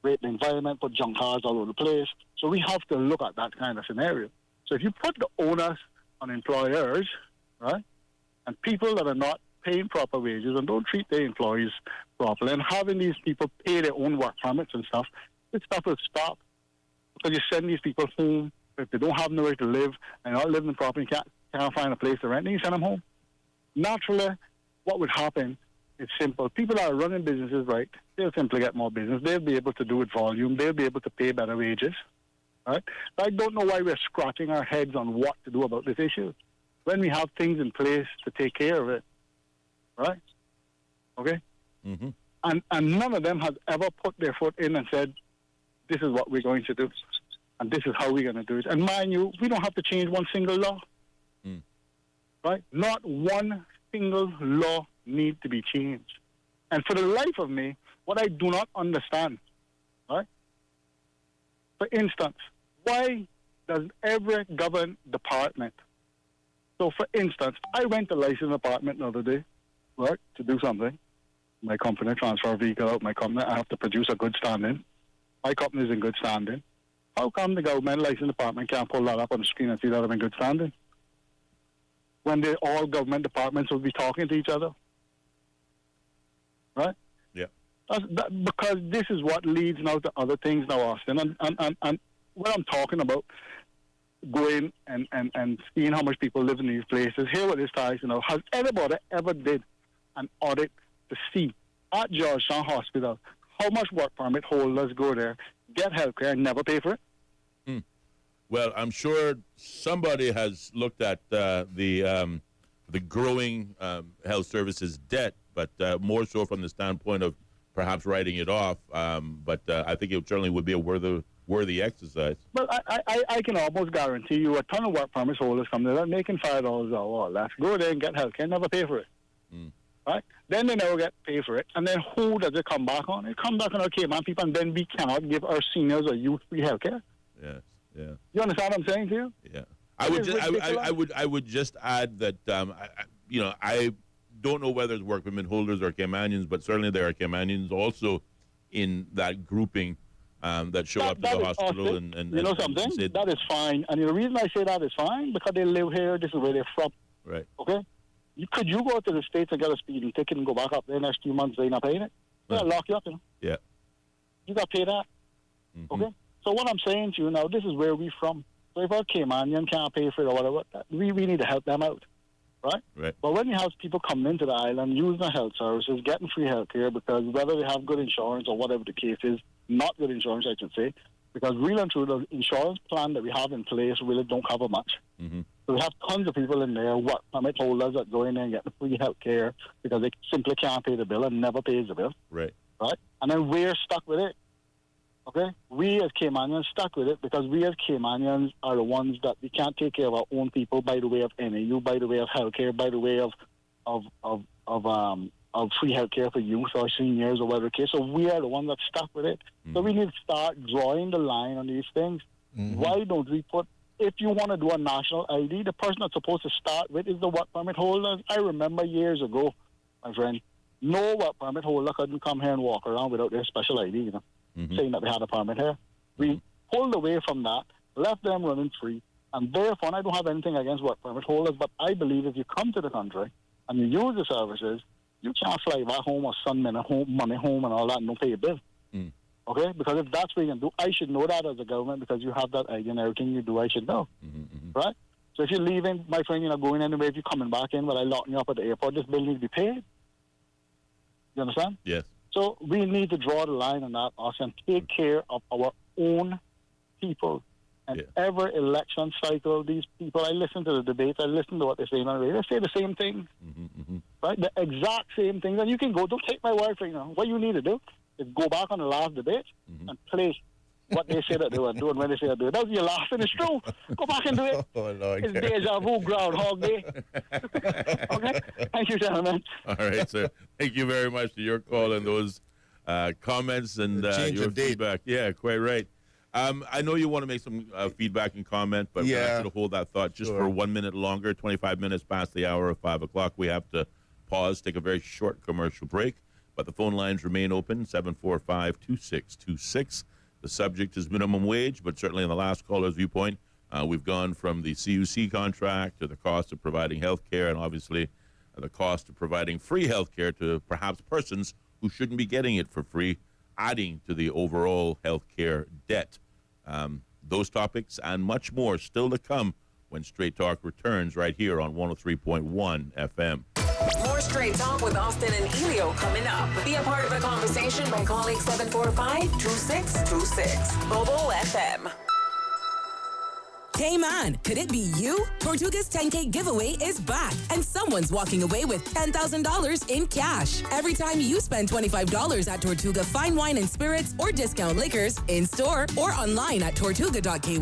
Rape the environment, put junk cars all over the place. So we have to look at that kind of scenario. So if you put the onus on employers, right, and people that are not paying proper wages and don't treat their employees properly and having these people pay their own work permits and stuff, this stuff will stop. Because you send these people home, if they don't have nowhere to live and not living properly, can't find a place to rent, then you send them home. Naturally, what would happen is simple. People that are running businesses right, they'll simply get more business. They'll be able to do it volume. They'll be able to pay better wages. Right? But I don't know why we're scratching our heads on what to do about this issue when we have things in place to take care of it. Right? Okay? Mm-hmm. And none of them has ever put their foot in and said, this is what we're going to do. And this is how we're going to do it. And mind you, we don't have to change one single law. Mm. Right? Not one single law needs to be changed. And for the life of me, what I do not understand, right? For instance, why does every government department, so for instance, I went to license apartment the other day, right, to do something. My company transfer a vehicle out my company, I have to produce a good standing. My company is in good standing. How come the government license department can't pull that up on the screen and see that I'm in good standing? When they all government departments will be talking to each other. Right? Yeah. Because this is what leads now to other things now, Austin. And when I'm talking about going and seeing how much people live in these places, here what this ties, has anybody ever did an audit to see at Georgetown Hospital how much work permit holders go there, get health care, and never pay for it? Well, I'm sure somebody has looked at the growing health services debt, but more so from the standpoint of perhaps writing it off. But I think it certainly would be a worthy exercise. Well, I can almost guarantee you a ton of work permit holders come there making $5 an hour or less, go there and get health care, never pay for it. Right? Then they never get paid for it. And then who does it come back on? It comes back on our Cayman people, and then we cannot give our seniors or youth free health care. Yes, yeah. You understand what I'm saying to you? Yeah. I would just add that I don't know whether it's work permit holders or Caymanians, but certainly there are Caymanians also in that grouping that show up to the hospital and you know something? That is fine. And the reason I say that is fine because they live here. This is where they're from. Right. Okay. Could you go to the States and get a speeding ticket and go back up there next 2 months? They're not paying it. They'll lock you up. Yeah. You got to pay that. Okay. So what I'm saying to you now, this is where we're from. So if our Caymanian can't pay for it or whatever, we need to help them out, right? Right. But when you have people coming into the island, using the health services, getting free health care, because whether they have good insurance or whatever the case is, not good insurance, I should say, because real and true, the insurance plan that we have in place really don't cover much. So we have tons of people in there, work permit holders that go in there and get the free health care because they simply can't pay the bill and never pays the bill. Right. Right? And then we're stuck with it. Okay? We as Caymanians stuck with it because we as Caymanians are the ones that we can't take care of our own people by the way of NAU, by the way of health care, by the way of free health care for youth or seniors or whatever the case. So we are the ones that stuck with it. So we need to start drawing the line on these things. Why don't we put, if you want to do a national ID, the person that's supposed to start with is the work permit holders. I remember years ago, my friend, no work permit holder couldn't come here and walk around without their special ID, saying that they had a permit here. We pulled away from that, left them running free, and therefore, and I don't have anything against work permit holders, but I believe if you come to the country and you use the services, you can't fly back home or send money home and all that and don't pay your bill. Okay? Because if that's what you can do, I should know that as a government because you have that ID and everything you do, I should know. Right? So if you're leaving, my friend, you're not going anywhere. If you're coming back in, but I lock you up at the airport, this bill needs to be paid. You understand? Yes. So we need to draw the line on that, us, and take care of our own people. And every election cycle, these people, I listen to the debates, I listen to what they say on the radio, they say the same thing. Right? The exact same thing. And you can go, don't take my word for it. What you need to do is go back on the last debate and play what they say that they were doing when they say they do it. That's your last, and it's true. Go back and do it. Oh, Lord. It's deja vu, Groundhog Day. Okay? Thank you, gentlemen. All right, sir. Thank you very much for your call and those comments and your feedback. Yeah, quite right. I know you want to make some feedback and comment, but we're going to hold that thought just for 1 minute longer. 25 minutes past the hour of 5 o'clock. We have to pause, take a very short commercial break, but the phone lines remain open, 745-2626. The subject is minimum wage, but certainly in the last caller's viewpoint, we've gone from the CUC contract to the cost of providing health care and obviously the cost of providing free health care to perhaps persons who shouldn't be getting it for free, adding to the overall health care debt. Those topics and much more still to come when Straight Talk returns right here on 103.1 FM. More Straight Talk with Austin and Ellio coming up. Be a part of the conversation by calling 745-2626. Mobile FM. Hey man, could it be you? Tortuga's 10K giveaway is back, and someone's walking away with $10,000 in cash. Every time you spend $25 at Tortuga Fine Wine and Spirits or discount liquors, in-store or online at tortuga.ky,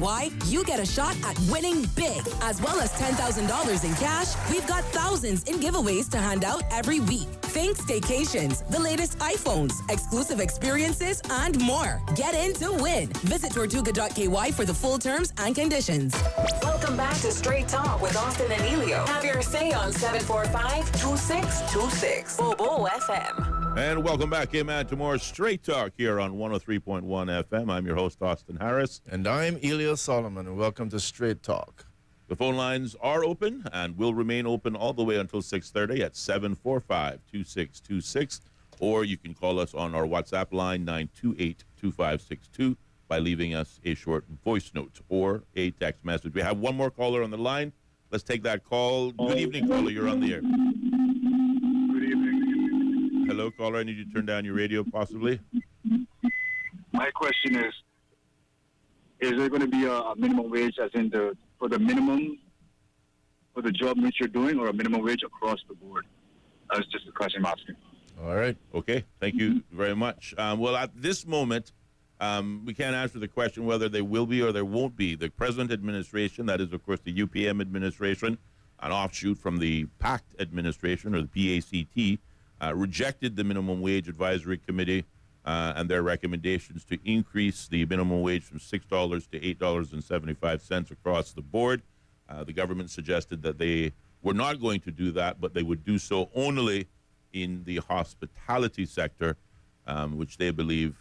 you get a shot at winning big. As well as $10,000 in cash, we've got thousands in giveaways to hand out every week. Think staycations, the latest iPhones, exclusive experiences, and more. Get in to win. Visit tortuga.ky for the full terms and conditions. Welcome back to Straight Talk with Austin and Ellio. Have your say on 745-2626. Bobo FM. And welcome back, man, to more Straight Talk here on 103.1 FM. I'm your host, Austin Harris. And I'm Ellio Solomon, and welcome to Straight Talk. The phone lines are open and will remain open all the way until 6:30 at 745-2626. Or you can call us on our WhatsApp line, 928-2562, by leaving us a short voice note or a text message. We have one more caller on the line. Let's take that call. Good evening, caller. You're on the air. Good evening. Hello, caller. I need you to turn down your radio, possibly. My question is there going to be a minimum wage as in for the minimum for the job which you're doing, or a minimum wage across the board? That's just the question I'm asking. All right. Okay. Thank you very much. Well, at this moment, we can't answer the question whether there will be or there won't be. The present administration, that is, of course, the UPM administration, an offshoot from the PACT administration, or the PACT, rejected the Minimum Wage Advisory Committee and their recommendations to increase the minimum wage from $6 to $8.75 across the board. The government suggested that they were not going to do that, but they would do so only in the hospitality sector, which they believe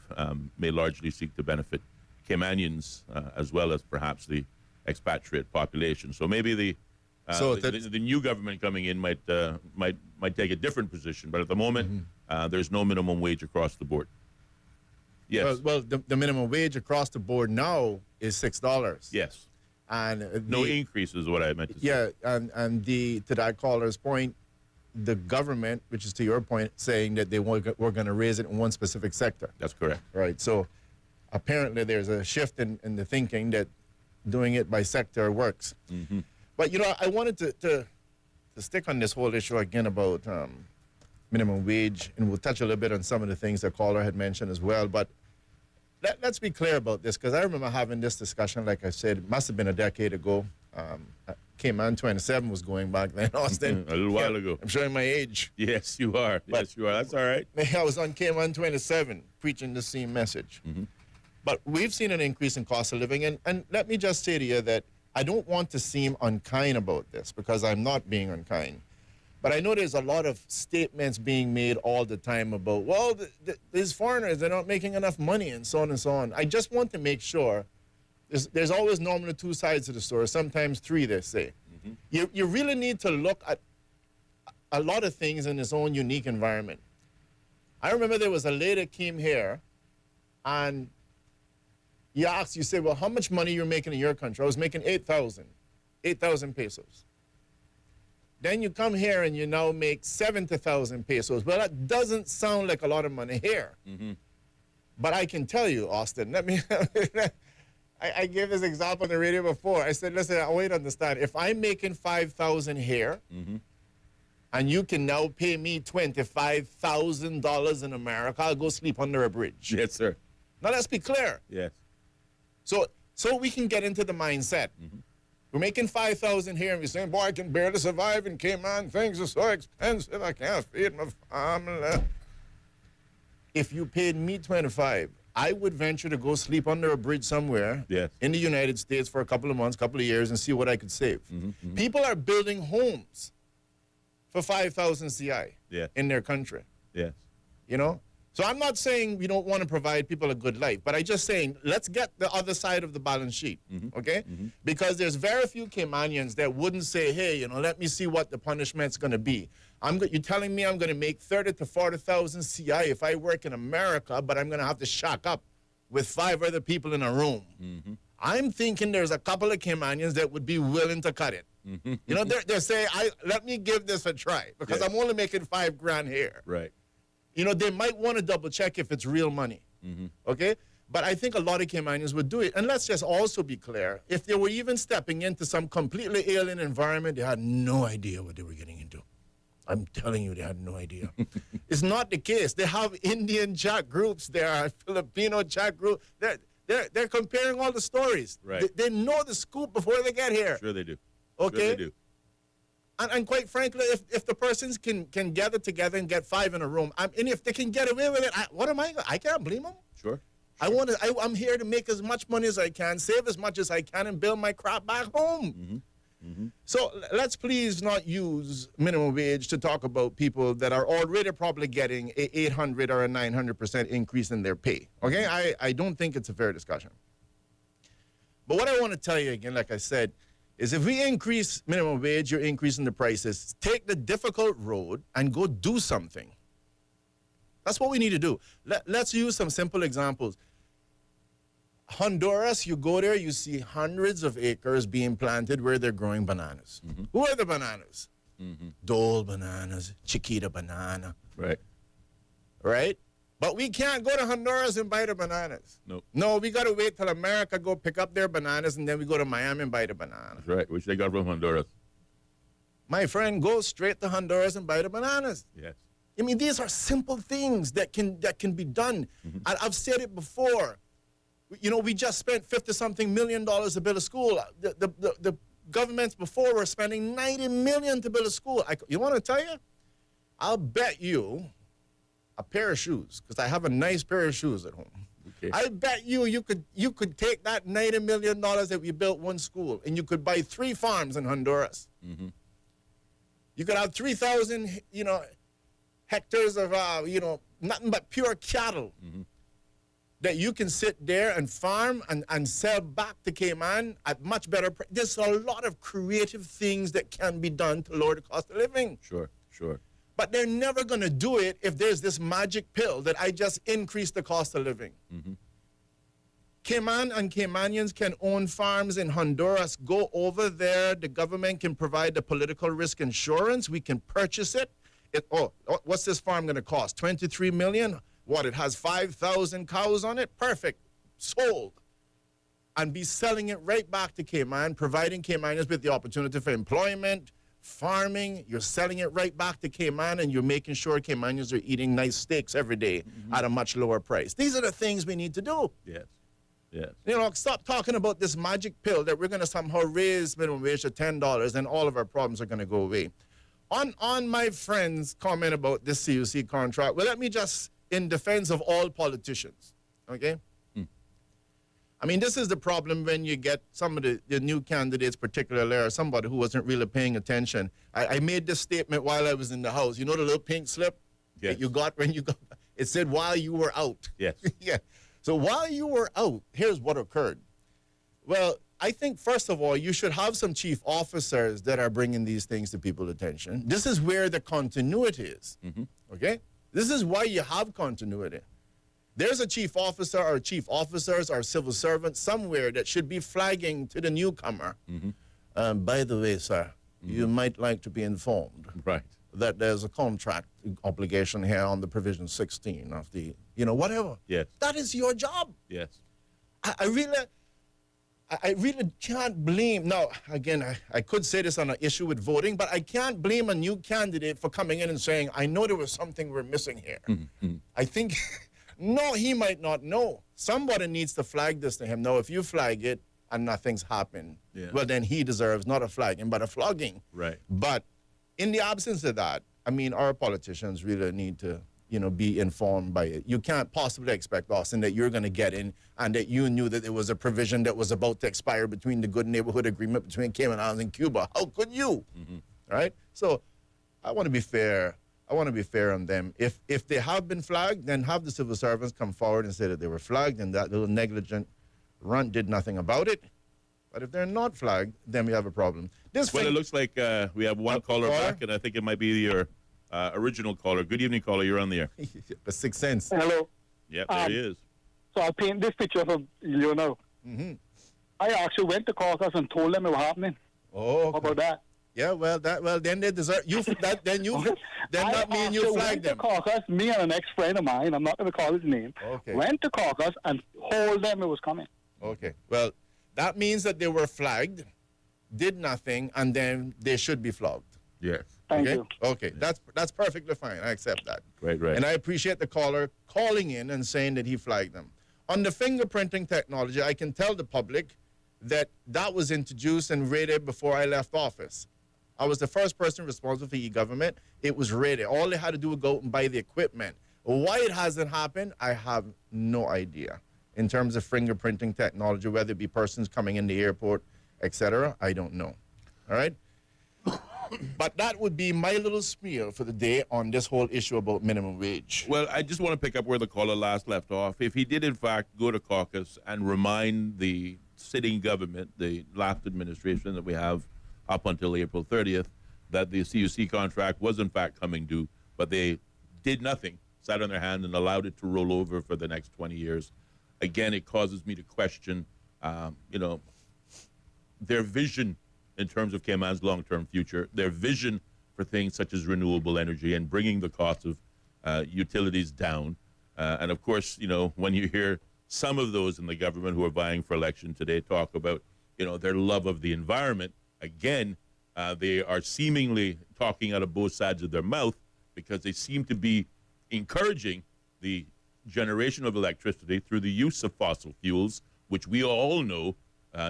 may largely seek to benefit Caymanians as well as perhaps the expatriate population. So maybe the new government coming in might take a different position, but at the moment, there's no minimum wage across the board. Yes. Well, the minimum wage across the board now is $6. Yes. And no increase is what I meant to say. Yeah, and to that caller's point, the government, which is to your point, saying that they were going to raise it in one specific sector. That's correct. Right. So apparently there's a shift in the thinking that doing it by sector works. Mm-hmm. But, I wanted to stick on this whole issue again about minimum wage, and we'll touch a little bit on some of the things the caller had mentioned as well. But let's be clear about this, because I remember having this discussion, like I said, it must have been a decade ago. Cayman 27 was going back then, Austin. A little while ago. I'm showing my age. Yes, you are. Yes, you are. That's all right. I was on Cayman 27 preaching the same message. Mm-hmm. But we've seen an increase in cost of living. And let me just say to you that I don't want to seem unkind about this, because I'm not being unkind. But I know there's a lot of statements being made all the time about, well, these foreigners, they're not making enough money, and so on and so on. I just want to make sure there's always normally two sides to the story, sometimes three, they say. Mm-hmm. You really need to look at a lot of things in its own unique environment. I remember there was a lady that came here, and you say, well, how much money you're making in your country? I was making 8,000 pesos. Then you come here and you now make 70,000 pesos. Well, that doesn't sound like a lot of money here. Mm-hmm. But I can tell you, Austin, I gave this example on the radio before. I said, listen, I want you to understand. If I'm making 5,000 here, mm-hmm. and you can now pay me $25,000 in America, I'll go sleep under a bridge. Yes, sir. Now, let's be clear. Yes. So we can get into the mindset. Mm-hmm. We're making 5,000 here, and we're saying, boy, I can barely survive in Cayman. Things are so expensive. I can't feed my family. If you paid me 25, I would venture to go sleep under a bridge somewhere in the United States for a couple of months, couple of years, and see what I could save. Mm-hmm, mm-hmm. People are building homes for 5,000 CI in their country. Yes. So I'm not saying we don't want to provide people a good life, but I'm just saying let's get the other side of the balance sheet, okay? Mm-hmm. Because there's very few Caymanians that wouldn't say, hey, let me see what the punishment's going to be. You're telling me I'm going to make 30 to 40,000 CI if I work in America, but I'm going to have to shack up with 5 other people in a room. Mm-hmm. I'm thinking there's a couple of Caymanians that would be willing to cut it. Mm-hmm. They're saying, let me give this a try, because I'm only making $5,000 here. Right. They might want to double check if it's real money, okay? But I think a lot of Caymanians would do it. And let's just also be clear, if they were even stepping into some completely alien environment, they had no idea what they were getting into. I'm telling you, they had no idea. It's not the case. They have Indian chat groups. There are Filipino chat groups. They're comparing all the stories. Right. They know the scoop before they get here. Sure they do. Okay? Sure they do. And quite frankly, if the persons can gather together and get 5 in a room, and if they can get away with it, I can't blame them. Sure. I'm here to make as much money as I can, save as much as I can, and build my crap back home. So let's please not use minimum wage to talk about people that are already probably getting a 800 or a 900% increase in their pay. Okay, I don't think it's a fair discussion. But what I want to tell you again, like I said, is if we increase minimum wage, you're increasing the prices. Take the difficult road and go do something. That's what we need to do. Let's use some simple examples. Honduras, you go there, you see hundreds of acres being planted where they're growing bananas. Who are the bananas? Dole bananas, Chiquita banana. Right. Right? But we can't go to Honduras and buy the bananas. Nope. No, we got to wait till America go pick up their bananas, and then we go to Miami and buy the banana. That's right, which they got from Honduras. My friend, go straight to Honduras and buy the bananas. Yes. I mean, these are simple things that can be done. And I've said it before. You know, we just spent $50-something million to build a school. The governments before were spending $90 million to build a school. You want to tell you? I'll bet you a pair of shoes, because I have a nice pair of shoes at home. Okay. I bet you could take that $90 million that we built one school, and you could buy 3 farms in Honduras. You could have 3,000, hectares of, nothing but pure cattle. That you can sit there and farm and sell back to Cayman at much better price. There's a lot of creative things that can be done to lower the cost of living. Sure. But they're never going to do it if there's this magic pill that I just increase the cost of living. Cayman and Caymanians can own farms in Honduras. Go over there. The government can provide the political risk insurance. We can purchase it. What's this farm going to cost? $23 million? What, it has 5,000 cows on it? Perfect. Sold. And be selling it right back to Cayman, providing Caymanians with the opportunity for employment, farming. You're selling it right back to Cayman, and you're making sure Caymanians are eating nice steaks every day at a much lower price. These are the things we need to do. Yes. Stop talking about this magic pill that we're going to somehow raise minimum wage to $10 and all of our problems are going to go away. On my friend's comment about this CUC contract, well, let me just, in defense of all politicians, okay? I mean, this is the problem when you get some of the new candidates, particularly, or somebody who wasn't really paying attention. I made this statement while I was in the House. You know the little pink slip that you got when you got? It said, while you were out. Yes. Yeah. So while you were out, here's what occurred. Well, I think, first of all, you should have some chief officers that are bringing these things to people's attention. This is where the continuity is, okay? This is why you have continuity. There's a chief officer or chief officers or civil servants somewhere that should be flagging to the newcomer. By the way, sir, you might like to be informed that there's a contract obligation here on the provision 16 of the, whatever. Yes. That is your job. Yes. I really can't blame, now, again, I could say this on an issue with voting, but I can't blame a new candidate for coming in and saying, I know there was something we're missing here. I think, no, he might not know. Somebody needs to flag this to him. Now, if you flag it and nothing's happened, well, then he deserves not a flagging, but a flogging. Right. But in the absence of that, I mean, our politicians really need to, be informed by it. You can't possibly expect, Austin, that you're going to get in and that you knew that there was a provision that was about to expire between the Good Neighborhood Agreement between Cayman Islands and Cuba. How could you? Right? So I want to be fair. I want to be fair on them. If they have been flagged, then have the civil servants come forward and say that they were flagged and that little negligent runt did nothing about it. But if they're not flagged, then we have a problem. It looks like we have one caller back, and I think it might be your original caller. Good evening, caller. You're on the air. The Sixth Sense. Hello. Yep, there he is. So I'll paint this picture for Ellio now. I actually went to caucus and told them it was happening. Oh, okay. How about that? Yeah, well, then they deserve you. Then that means you flagged them. Went to caucus, me and an ex-friend of mine. I'm not going to call his name. Okay. Went to caucus and told them it was coming. Okay. Well, that means that they were flagged, did nothing, and then they should be flogged. Yes. Thank you. Okay, that's perfectly fine. I accept that. Right. And I appreciate the caller calling in and saying that he flagged them. On the fingerprinting technology, I can tell the public that was introduced and rated before I left office. I was the first person responsible for e-government. It was ready. All they had to do was go and buy the equipment. Why it hasn't happened, I have no idea. In terms of fingerprinting technology, whether it be persons coming in the airport, etc., I don't know. All right? But that would be my little smear for the day on this whole issue about minimum wage. Well, I just want to pick up where the caller last left off. If he did, in fact, go to caucus and remind the sitting government, the last administration that we have up until April 30th, that the CUC contract was, in fact, coming due, but they did nothing, sat on their hand and allowed it to roll over for the next 20 years. Again, it causes me to question, their vision in terms of Cayman's long-term future, their vision for things such as renewable energy and bringing the cost of utilities down. And of course, when you hear some of those in the government who are vying for election today talk about, their love of the environment, again, they are seemingly talking out of both sides of their mouth because they seem to be encouraging the generation of electricity through the use of fossil fuels, which we all know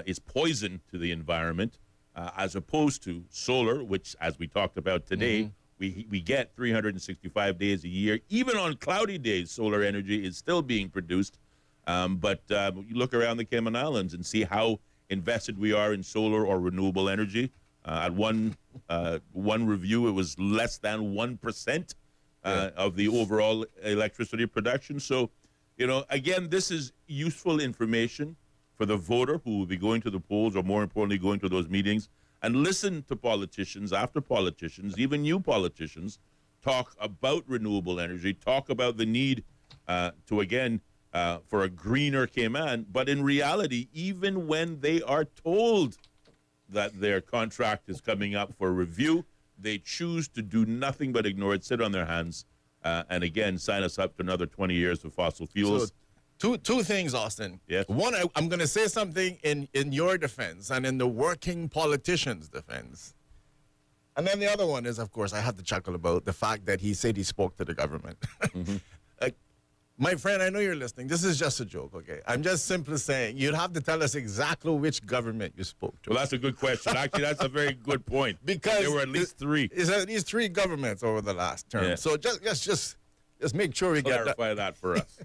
is poison to the environment, as opposed to solar, which, as we talked about today, we get 365 days a year. Even on cloudy days, solar energy is still being produced. But you look around the Cayman Islands and see how invested we are in solar or renewable energy. At one review, it was less than 1% of the overall electricity production. So, again, this is useful information for the voter who will be going to the polls, or more importantly, going to those meetings, and listen to politicians after politicians, even new politicians, talk about renewable energy, talk about the need for a greener Cayman. But in reality, even when they are told that their contract is coming up for review, they choose to do nothing but ignore it, sit on their hands, and again, sign us up to another 20 years of fossil fuels. So, Two things, Austin. Yes. One, I'm going to say something in your defense and in the working politician's defense. And then the other one is, of course, I had to chuckle about the fact that he said he spoke to the government. My friend, I know you're listening. This is just a joke, okay? I'm just simply saying you'd have to tell us exactly which government you spoke to. Well, that's a good question. Actually, that's a very good point. Because there were at least three. It's at least three governments over the last term. Yeah. So just make sure we clarify that for us.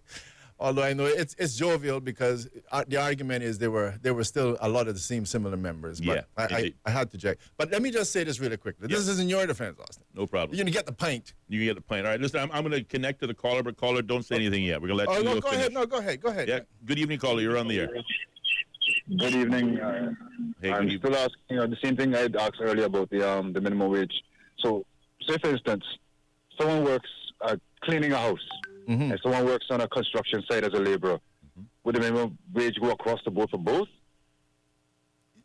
Although I know it's jovial because the argument is there were still a lot of the same similar members. But I had to check. But let me just say this really quickly. This is in your defense, Austin. No problem. You're going to get the pint. You can get the pint. All right, listen, I'm going to connect to the caller, but caller, don't say anything yet. We're going to let you go ahead. No, go ahead. Yeah. Good evening, caller. You're on the air. Good evening. I'm still asking the same thing I had asked earlier about the minimum wage. So, say for instance, someone works cleaning a house. And someone works on a construction site as a laborer. Would the minimum wage go across the board for both?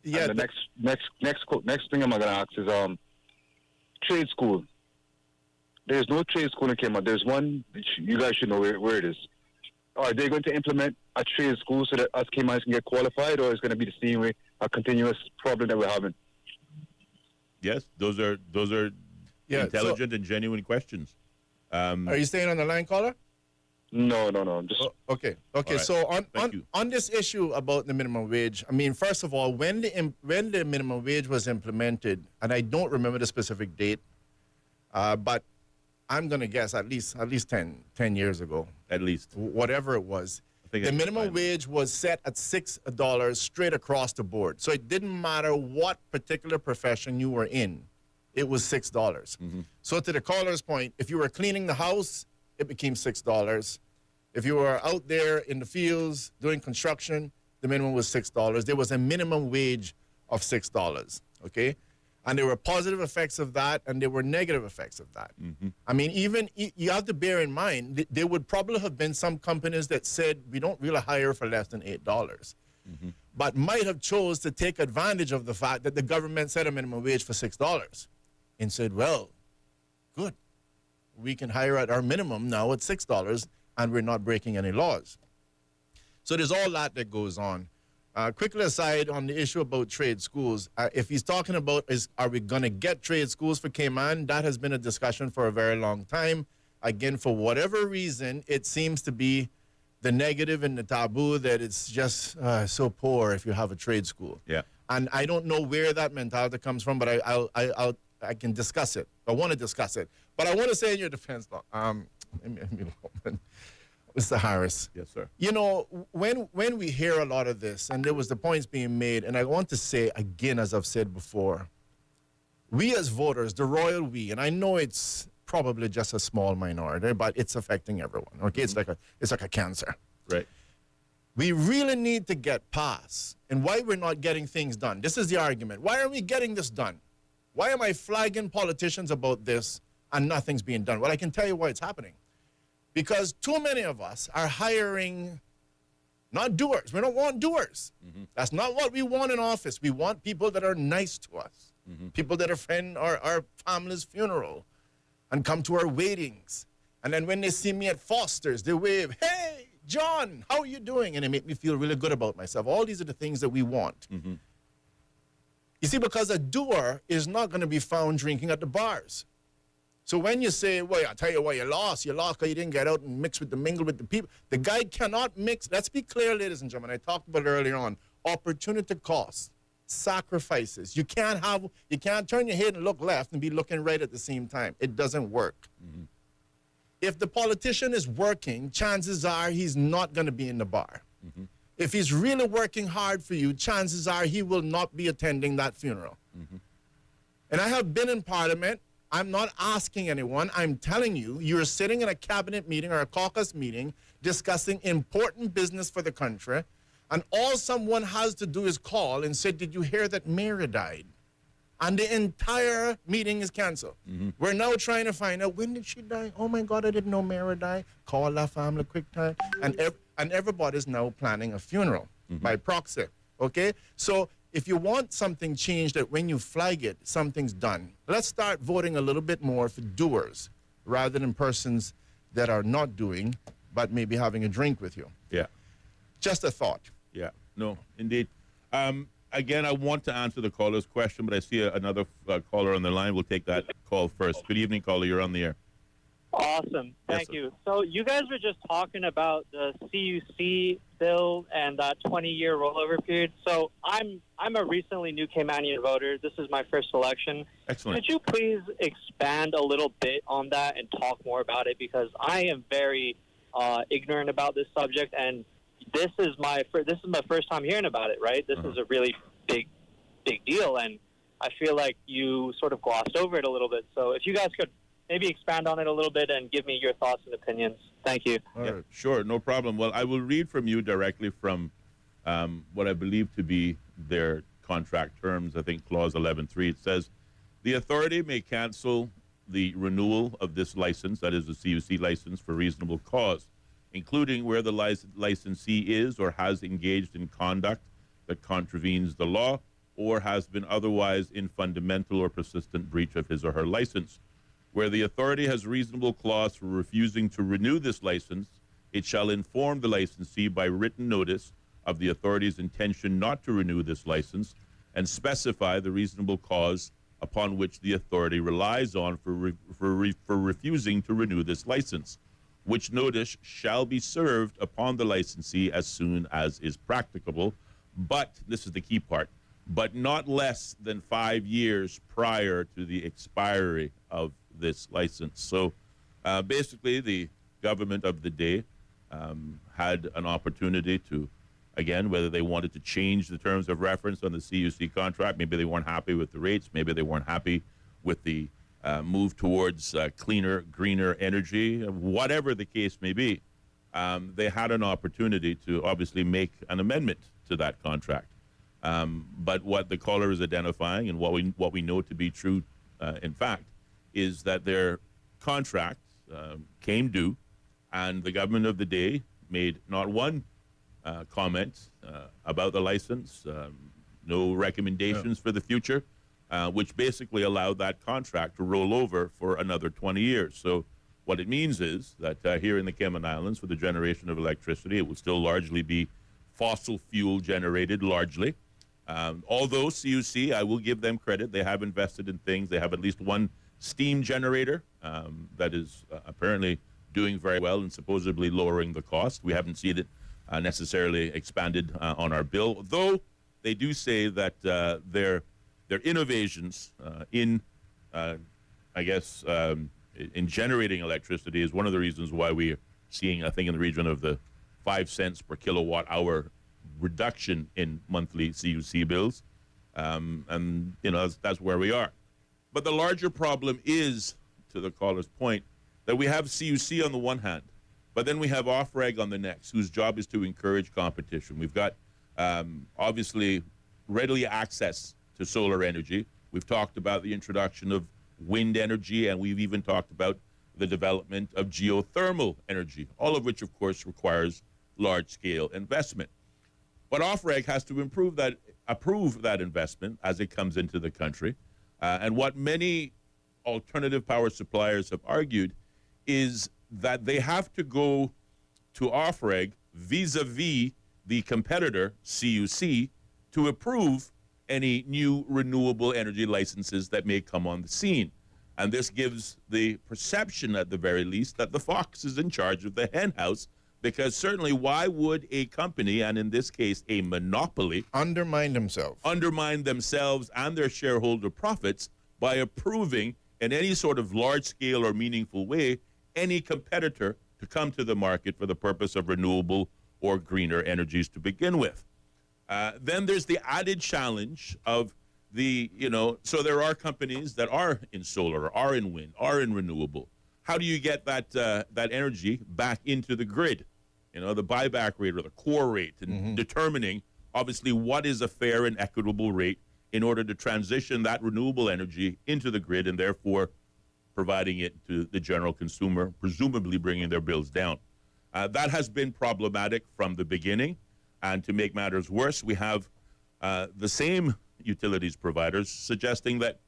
Yeah. And the next thing I'm going to ask is trade school. There's no trade school in Cayman. There's one. You guys should know where it is. Are they going to implement a trade school so that us Caymans can get qualified, or is it going to be the same way, a continuous problem that we're having? Yes, those are intelligent and genuine questions. Are you staying on the line, caller? No. Just okay. Right. So on this issue about the minimum wage, I mean, first of all, when the minimum wage was implemented, and I don't remember the specific date, but I'm gonna guess at least 10 years ago, at least, whatever it was. The minimum wage was set at $6 straight across the board. So it didn't matter what particular profession you were in. It was $6. So to the caller's point, if you were cleaning the house, it became $6. If you were out there in the fields doing construction, the minimum was $6. There was a minimum wage of $6, okay? And there were positive effects of that, and there were negative effects of that. I mean, even you have to bear in mind, there would probably have been some companies that said, we don't really hire for less than $8. But might have chose to take advantage of the fact that the government set a minimum wage for $6 and said, well, good. We can hire at our minimum now at $6, and we're not breaking any laws. So there's all that goes on. Quickly aside on the issue about trade schools, if he's talking about are we going to get trade schools for Cayman, that has been a discussion for a very long time. Again, for whatever reason, it seems to be the negative and the taboo that it's just so poor if you have a trade school. Yeah. And I don't know where that mentality comes from, but I can discuss it. I want to discuss it. But I want to say in your defense, Mr. Harris. Yes, sir. You know, when we hear a lot of this, and there was the points being made, and I want to say again, as I've said before, we as voters, the royal we, and I know it's probably just a small minority, but it's affecting everyone. Okay, it's like a cancer. Right. We really need to get past, and why we're not getting things done. This is the argument. Why aren't we getting this done? Why am I flagging politicians about this and nothing's being done? Well, I can tell you why it's happening. Because too many of us are hiring not doers. We don't want doers. That's not what we want in office. We want people that are nice to us, people that attend our family's funeral and come to our weddings. And then when they see me at Foster's, they wave, "Hey, John, how are you doing?" And it make me feel really good about myself. All these are the things that we want. You see, because a doer is not going to be found drinking at the bars. So when you say, well, I'll tell you why you lost because you didn't get out and mingle with the people. The guy cannot mix. Let's be clear, ladies and gentlemen. I talked about it earlier on. Opportunity cost, sacrifices. You can't turn your head and look left and be looking right at the same time. It doesn't work. If the politician is working, chances are he's not going to be in the bar. If he's really working hard for you, chances are he will not be attending that funeral. And I have been in Parliament. I'm not asking anyone. I'm telling you, you're sitting in a cabinet meeting or a caucus meeting discussing important business for the country, and all someone has to do is call and say, "Did you hear that Mary died?" And the entire meeting is canceled. We're now trying to find out, when did she die? Oh my God, I didn't know Mary died. Call that family quick time. And everybody's now planning a funeral by proxy. Okay? So if you want something changed, that when you flag it, something's done. Let's start voting a little bit more for doers rather than persons that are not doing, but maybe having a drink with you. Yeah. Just a thought. Yeah. No, indeed. Again, I want to answer the caller's question, but I see another caller on the line. We'll take that call first. Good evening, caller. You're on the air. Awesome. Thank you. So you guys were just talking about the CUC bill and that 20-year rollover period. So I'm a recently new Caymanian voter. This is my first election. Excellent. Could you please expand a little bit on that and talk more about it? Because I am very ignorant about this subject, and this is my first time hearing about it. Right? This is a really big deal, and I feel like you sort of glossed over it a little bit. So if you guys could maybe expand on it a little bit and give me your thoughts and opinions. Thank you. Yeah, sure, no problem. Well, I will read from you directly from what I believe to be their contract terms. I think clause 11.3. It says, the authority may cancel the renewal of this license, that is the CUC license, for reasonable cause, including where the licensee is or has engaged in conduct that contravenes the law or has been otherwise in fundamental or persistent breach of his or her license. Where the authority has reasonable cause for refusing to renew this license, it shall inform the licensee by written notice of the authority's intention not to renew this license and specify the reasonable cause upon which the authority relies on for refusing to renew this license, which notice shall be served upon the licensee as soon as is practicable, but, this is the key part, but not less than 5 years prior to the expiry of this license. So basically the government of the day had an opportunity to, again, whether they wanted to change the terms of reference on the CUC contract, maybe they weren't happy with the rates, maybe they weren't happy with the move towards cleaner, greener energy, whatever the case may be, they had an opportunity to obviously make an amendment to that contract. But what the caller is identifying and what we know to be true, in fact, is that their contract came due, and the government of the day made not one comment about the license, no recommendations for the future, which basically allowed that contract to roll over for another 20 years. So what it means is that here in the Cayman Islands, for the generation of electricity, it will still largely be fossil fuel generated, largely. Although CUC, I will give them credit, they have invested in things. They have at least one steam generator that is apparently doing very well and supposedly lowering the cost. We haven't seen it necessarily expanded on our bill, though they do say that their innovations in I guess, in generating electricity is one of the reasons why we are seeing, I think, in the region of the 5 cents per kilowatt hour reduction in monthly CUC bills. And, you know, that's where we are. But the larger problem is, to the caller's point, that we have CUC on the one hand, but then we have off-reg on the next, whose job is to encourage competition. We've got, obviously, readily access to solar energy. We've talked about the introduction of wind energy, and we've even talked about the development of geothermal energy, all of which, of course, requires large-scale investment. But off-reg has to approve that investment as it comes into the country. And what many alternative power suppliers have argued is that they have to go to off-reg vis-a-vis the competitor, CUC, to approve any new renewable energy licenses that may come on the scene. And this gives the perception, at the very least, that the fox is in charge of the hen house, because certainly why would a company, and in this case a monopoly, undermine themselves and their shareholder profits by approving in any sort of large-scale or meaningful way any competitor to come to the market for the purpose of renewable or greener energies to begin with? Then there's the added challenge of the, so there are companies that are in solar, are in wind, are in renewable. How do you get that energy back into the grid? The buyback rate or the core rate, and determining, obviously, what is a fair and equitable rate in order to transition that renewable energy into the grid and therefore providing it to the general consumer, presumably bringing their bills down. That has been problematic from the beginning. And to make matters worse, we have the same utilities providers suggesting that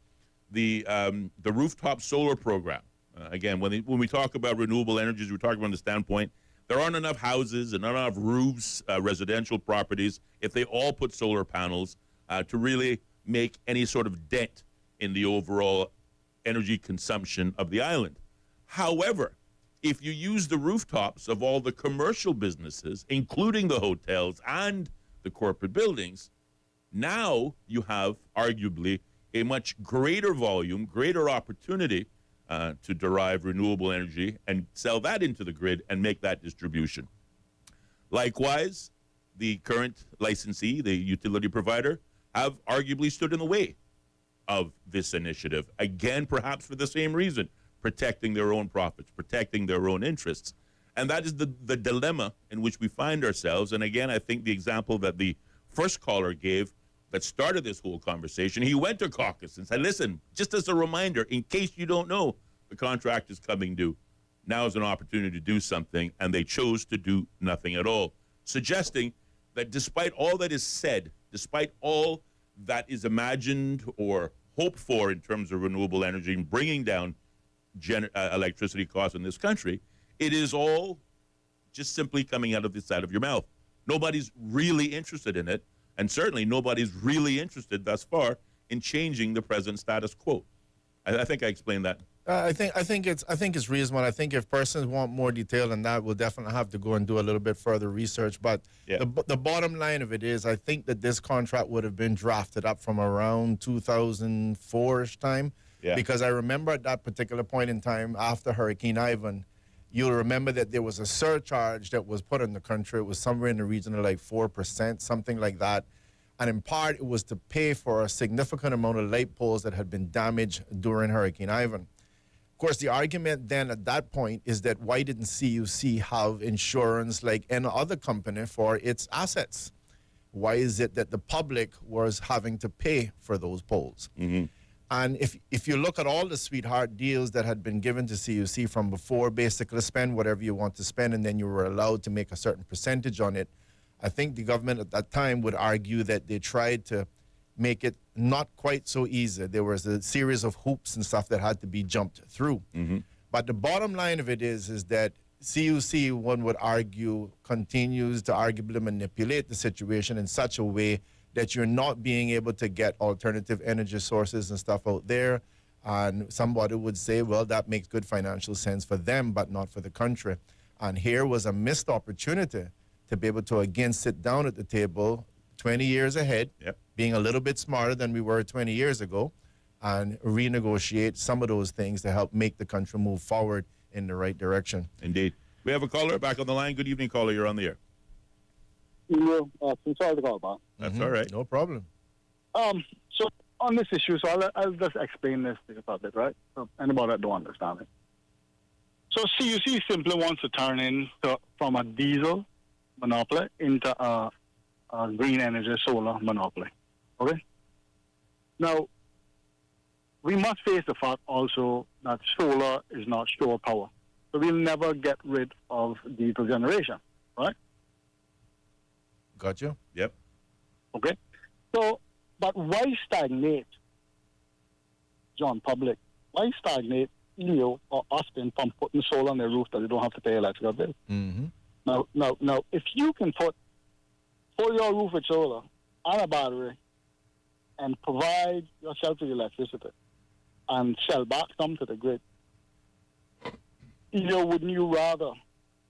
the rooftop solar program, again, when we talk about renewable energies, we're talking from the standpoint there aren't enough houses and not enough roofs, residential properties, if they all put solar panels to really make any sort of dent in the overall energy consumption of the island. However, if you use the rooftops of all the commercial businesses, including the hotels and the corporate buildings, now you have arguably a much greater volume, greater opportunity to derive renewable energy and sell that into the grid and make that distribution. Likewise, the current licensee, the utility provider, have arguably stood in the way of this initiative, again, perhaps for the same reason, protecting their own profits, protecting their own interests. And that is the dilemma in which we find ourselves. And again, I think the example that the first caller gave that started this whole conversation, he went to caucus and said, listen, just as a reminder, in case you don't know, the contract is coming due. Now is an opportunity to do something, and they chose to do nothing at all, suggesting that despite all that is said, despite all that is imagined or hoped for in terms of renewable energy and bringing down electricity costs in this country, it is all just simply coming out of the side of your mouth. Nobody's really interested in it, and certainly nobody's really interested thus far in changing the present status quo. I think I explained that. I think it's reasonable. I think if persons want more detail than that, we'll definitely have to go and do a little bit further research. But the bottom line of it is, I think that this contract would have been drafted up from around 2004-ish time. Yeah. Because I remember at that particular point in time, after Hurricane Ivan, you'll remember that there was a surcharge that was put in the country. It was somewhere in the region of like 4%, something like that. And in part, it was to pay for a significant amount of light poles that had been damaged during Hurricane Ivan. Of course, the argument then at that point is that why didn't CUC have insurance like any other company for its assets? Why is it that the public was having to pay for those poles? Mm-hmm. And if you look at all the sweetheart deals that had been given to CUC from before, basically spend whatever you want to spend and then you were allowed to make a certain percentage on it, I think the government at that time would argue that they tried to make it not quite so easy. There was a series of hoops and stuff that had to be jumped through. Mm-hmm. But the bottom line of it is that CUC, one would argue, continues to arguably manipulate the situation in such a way that you're not being able to get alternative energy sources and stuff out there. And somebody would say, well, that makes good financial sense for them, but not for the country. And here was a missed opportunity to be able to, again, sit down at the table 20 years ahead, being a little bit smarter than we were 20 years ago, and renegotiate some of those things to help make the country move forward in the right direction. Indeed. We have a caller back on the line. Good evening, caller. You're on the air. Sorry to call back. That's all right. No problem. So on this issue, so I'll just explain this a bit, right? So anybody that don't understand it. So CUC simply wants to turn from a diesel monopoly into a green energy solar monopoly. Okay? Now, we must face the fact also that solar is not shore power. So we'll never get rid of diesel generation, right? Got you? Yep. Okay? So, but why stagnate, John, public? Why stagnate Ellio or Austin from putting solar on their roof that they don't have to pay electrical bill? Mm-hmm. Now, if you can put your roof with solar and a battery and provide yourself with electricity and sell back some to the grid, wouldn't you rather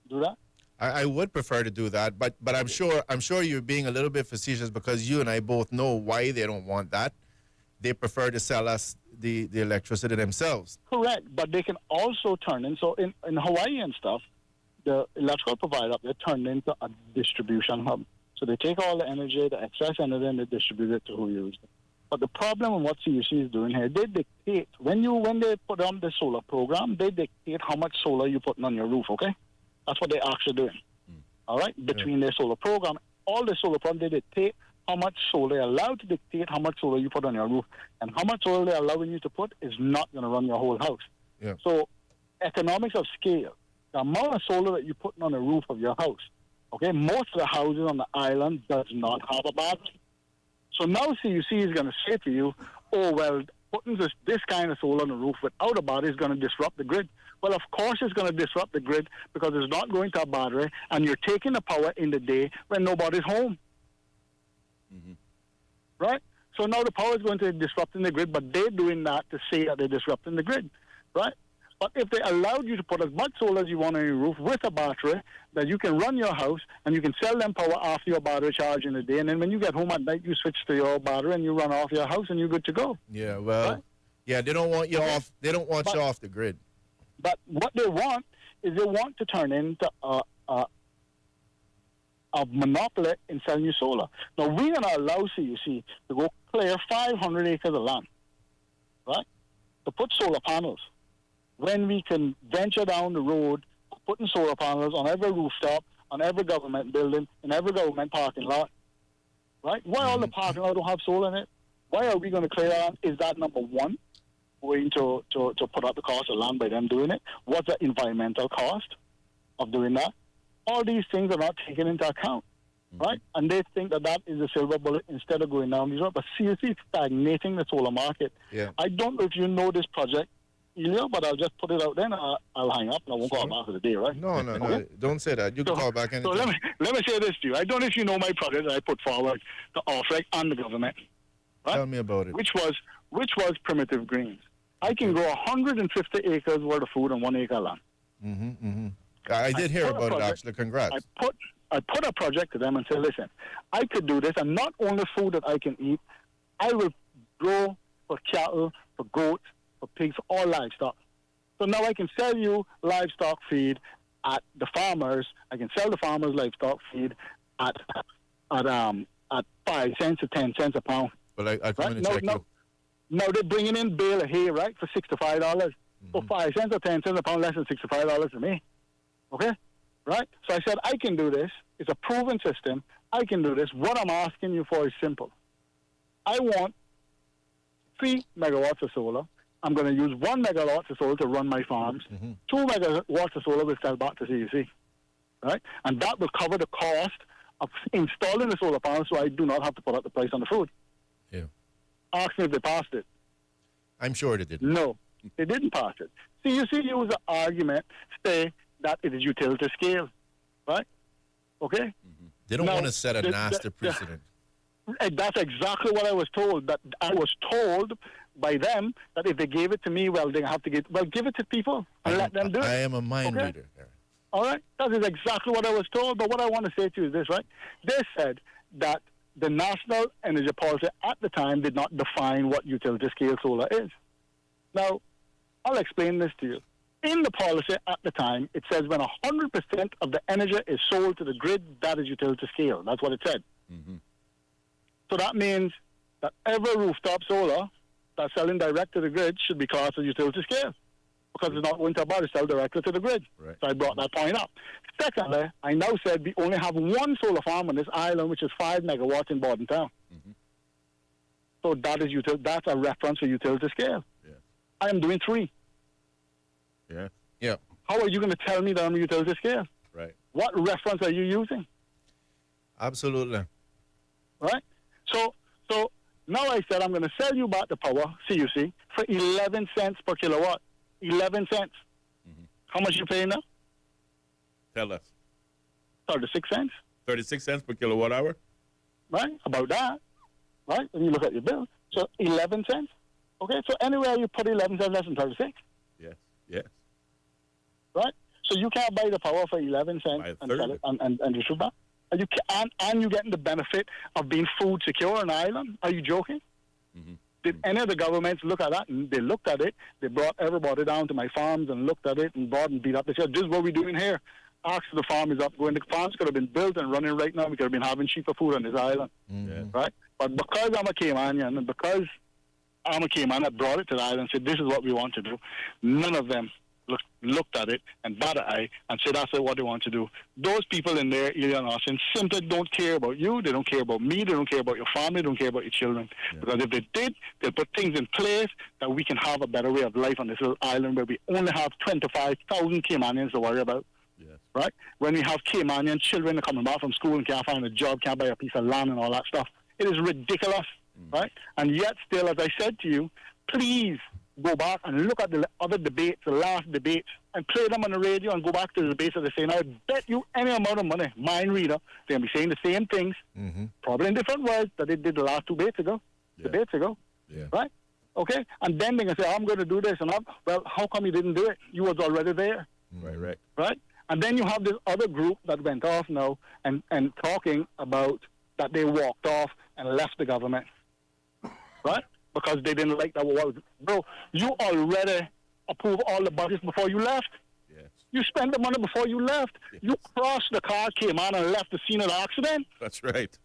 do that? I would prefer to do that, but I'm sure you're being a little bit facetious because you and I both know why they don't want that. They prefer to sell us the electricity themselves. Correct, but they can also turn in. So in Hawaii and stuff, the electrical provider, they turn into a distribution hub. So they take all the energy, the excess energy, and they distribute it to who uses it. But the problem with what CUC is doing here, they dictate, when they put on the solar program, they dictate how much solar you're putting on your roof, okay? That's what they're actually doing. All right? Between their solar program, all the solar program, they dictate how much solar they're allowed to dictate how much solar you put on your roof. And how much solar they're allowing you to put is not going to run your whole house. Yeah. So economics of scale, the amount of solar that you're putting on the roof of your house, okay, most of the houses on the island does not have a battery. So now CUC is going to say to you, oh, well, putting this kind of solar on the roof without a battery is going to disrupt the grid. Well, of course it's going to disrupt the grid because it's not going to a battery and you're taking the power in the day when nobody's home. Mm-hmm. Right? So now the power is going to disrupt in the grid, but they're doing that to say that they're disrupting the grid. Right? But if they allowed you to put as much solar as you want on your roof with a battery, that you can run your house and you can sell them power after your battery charge in the day, and then when you get home at night, you switch to your battery and you run off your house and you're good to go. Yeah, well, right? Yeah, they don't want you off. They don't want you off the grid. But what they want is they want to turn into a monopoly in selling you solar. Now, we're going to allow CUC to go clear 500 acres of land, right, to put solar panels. When we can venture down the road, putting solar panels on every rooftop, on every government building, in every government parking lot, right? Why all the parking lot don't have solar in it? Why are we going to clear land? Is that number one, going to put up the cost of land by them doing it? What's the environmental cost of doing that? All these things are not taken into account, right? And they think that is a silver bullet instead of going down these roads. But seriously, it's stagnating the solar market. Yeah. I don't know if you know this project, Ellio, but I'll just put it out there and I'll hang up and I won't call back for the day, right? No, Okay? don't say that. You can call back anytime. So let me say this to you. I don't know if you know my project that I put forward to OFREC and the government. Right? Tell me about it. Which was primitive greens. I can grow 150 acres worth of food on 1 acre land. Mm-hmm, mm-hmm. I did hear about it, actually. Congrats. I put a project to them and said, listen, I could do this, and not only food that I can eat, I will grow for cattle, for goats, for pigs, all livestock. So now I can sell you livestock feed at the farmers. I can sell the farmers livestock feed at 5 cents to 10 cents a pound. Well, I come in and check you. Now they're bringing in bale of hay, right, for $65. So 5 cents or 10 cents a pound, less than $65 to me. Okay? Right? So I said, I can do this. It's a proven system. I can do this. What I'm asking you for is simple. I want 3 megawatts of solar. I'm going to use 1 megawatt of solar to run my farms. 2 megawatts of solar will sell back to CUC. Right? And that will cover the cost of installing the solar panels so I do not have to put up the price on the food. Yeah. Ask me if they passed it. I'm sure they didn't. No, they didn't pass it. CUC used the argument, say that it is utility scale. Right? Okay? They don't want to set a nasty precedent. That's exactly what I was told. That I was told by them that if they gave it to me, well, they have to give it to people and let them do it. I am a mind reader. All right? That is exactly what I was told. But what I want to say to you is this, right? They said that the national energy policy at the time did not define what utility scale solar is. Now, I'll explain this to you. In the policy at the time, it says when 100% of the energy is sold to the grid, that is utility scale. That's what it said. Mm-hmm. So that means that every rooftop solar that's selling direct to the grid should be classed as utility scale, because it's not going to about to sell directly to the grid. Right. So I brought that point up. Secondly, I now said we only have one solar farm on this island, which is 5 megawatts in Bordentown. Mm-hmm. So that is that's a reference for utility scale. Yeah. I am doing 3. Yeah. Yeah. How are you going to tell me that I'm a utility scale? Right. What reference are you using? Absolutely. Right? So now I said I'm going to sell you back the power, CUC, for 11 cents per kilowatt. 11 cents. Mm-hmm. How much you paying now? Tell us. 36 cents. 36 cents per kilowatt hour? Right? About that. Right? When you look at your bill. So 11 cents. Okay? So anywhere you put 11 cents less than 36. Yes. Yes. Right? So you can't buy the power for 11 cents and sell it and distribute that. And you're getting the benefit of being food secure on the island. Are you joking? Mm-hmm. Did any of the governments look at that? And they looked at it. They brought everybody down to my farms and looked at it and brought and beat up. They said, this is what we're doing here. After the farm is up, going, the farms could have been built and running right now. We could have been having cheaper food on this island. Mm-hmm. Right? But because I'm a Caymanian and because I'm a Cayman that brought it to the island and said, this is what we want to do, none of them looked at it and batted an eye and said that's what they want to do. Those people in there, Ellio and Austin, simply don't care about you. They don't care about me. They don't care about your family. They don't care about your children. Yeah. Because if they did, they'll put things in place that we can have a better way of life on this little island where we only have 25,000 Caymanians to worry about. Yes. Right? When we have Caymanian children coming back from school and can't find a job, can't buy a piece of land and all that stuff. It is ridiculous. Right? And yet still, as I said to you, please go back and look at the other debates, the last debates, and play them on the radio and go back to the debates that they're saying. I bet you any amount of money, mind reader, they'll be saying the same things, probably in different words that they did the last debates ago. Yeah. Right? Okay? And then they're going to say, I'm going to do this. And well, how come you didn't do it? You was already there. Right. Right? And then you have this other group that went off now and talking about that they walked off and left the government. Right? Because they didn't like that. Bro, you already approved all the budgets before you left. Yes. You spent the money before you left. Yes. You crossed the car, came on and left the scene of the accident. That's right.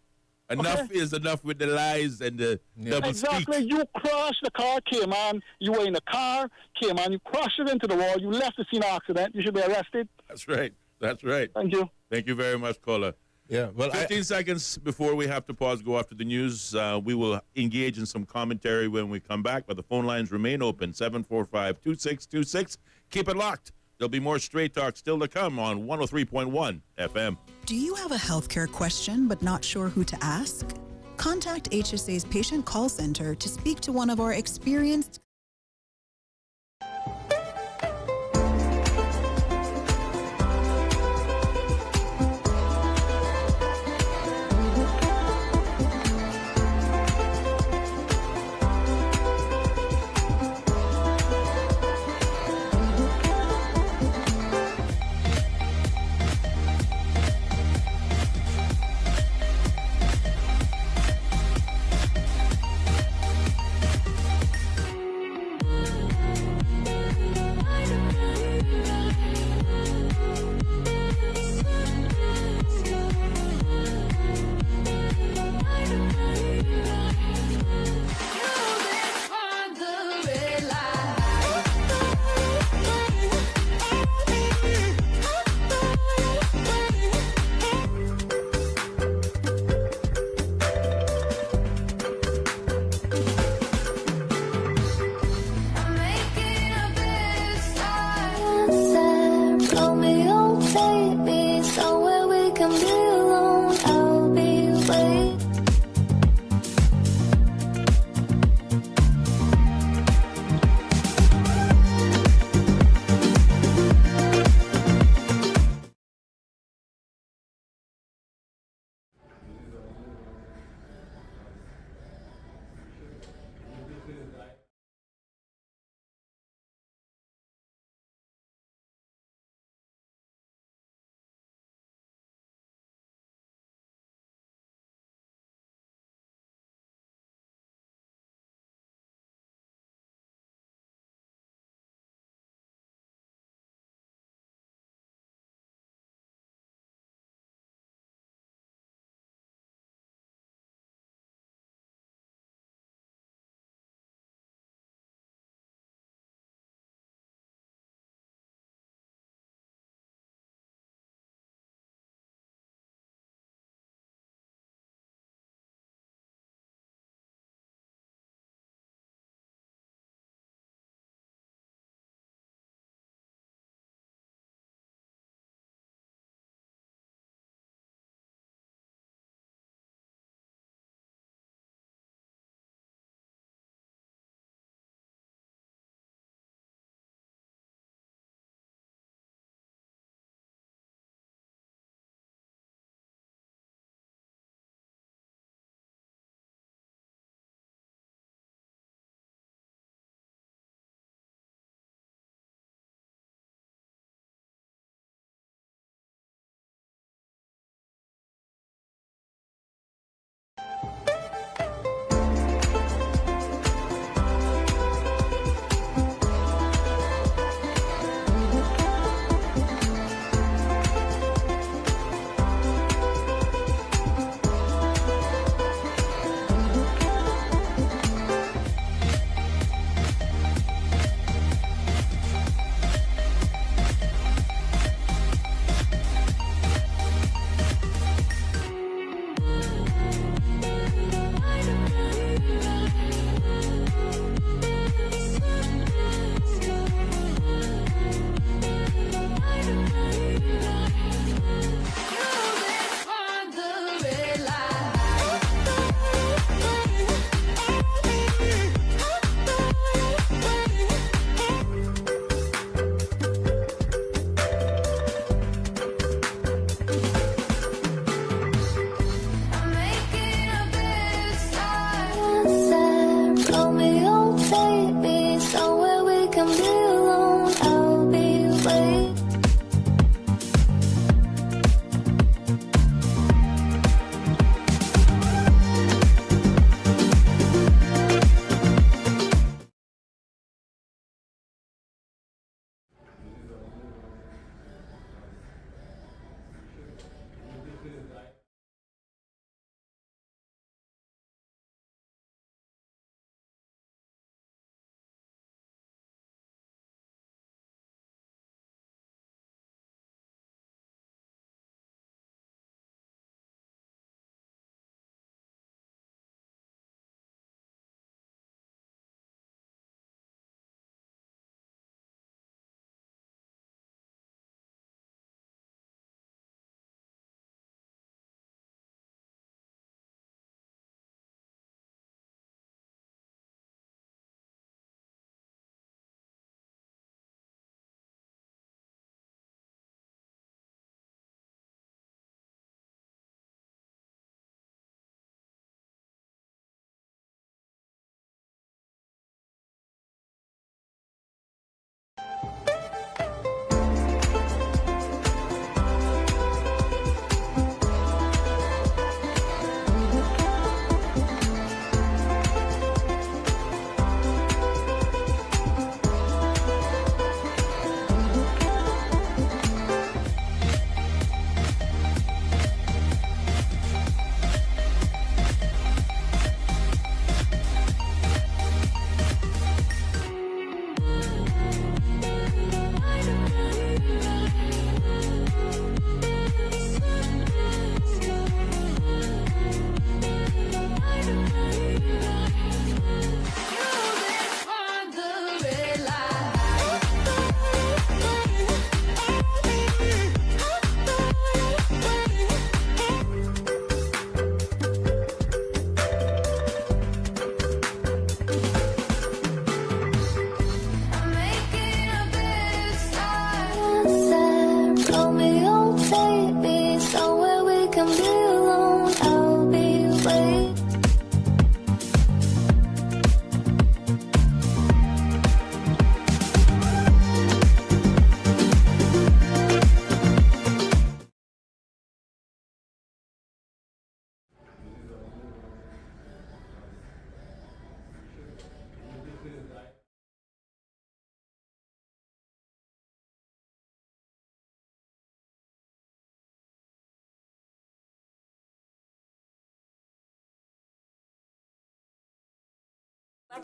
Enough is enough with the lies and the double Exactly. speak. You crossed the car, came on. You were in the car, came on. You crashed it into the wall. You left the scene of the accident. You should be arrested. That's right. That's right. Thank you. Thank you very much, caller. Yeah, well, 15 seconds before we have to pause, go after the news. We will engage in some commentary when we come back, but the phone lines remain open, 745-2626. Keep it locked. There'll be more Straight Talk still to come on 103.1 FM. Do you have a healthcare question but not sure who to ask? Contact HSA's Patient Call Center to speak to one of our experienced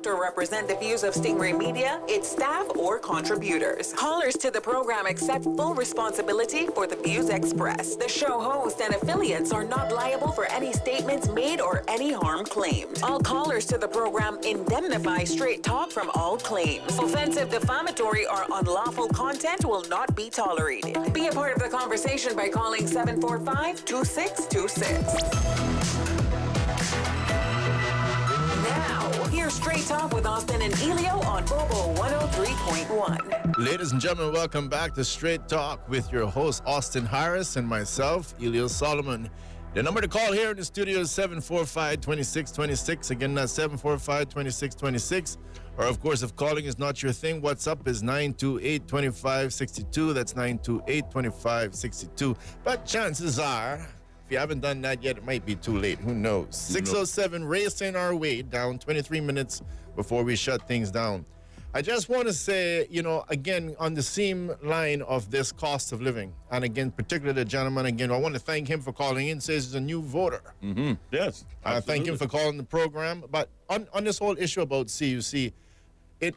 Or represent the views of Stingray Media, its staff, or contributors. Callers to the program accept full responsibility for the views expressed. The show host and affiliates are not liable for any statements made or any harm claimed. All callers to the program indemnify Straight Talk from all claims. Offensive, defamatory, or unlawful content will not be tolerated. Be a part of the conversation by calling 745-2626. Here's Straight Talk with Austin and Ellio on Bobo 103.1. Ladies and gentlemen, welcome back to Straight Talk with your host, Austin Harris, and myself, Ellio Solomon. The number to call here in the studio is 745-2626. Again, that's 745-2626. Or, of course, if calling is not your thing, what's up is 928-2562. That's 928-2562. But chances are, if you haven't done that yet, it might be too late. Who knows? 6:07, racing our way down 23 minutes before we shut things down. I just want to say, again, on the same line of this cost of living, and again, particularly the gentleman, again, I want to thank him for calling in, says he's a new voter. Mm-hmm. Yes, I thank him for calling the program. But on this whole issue about CUC,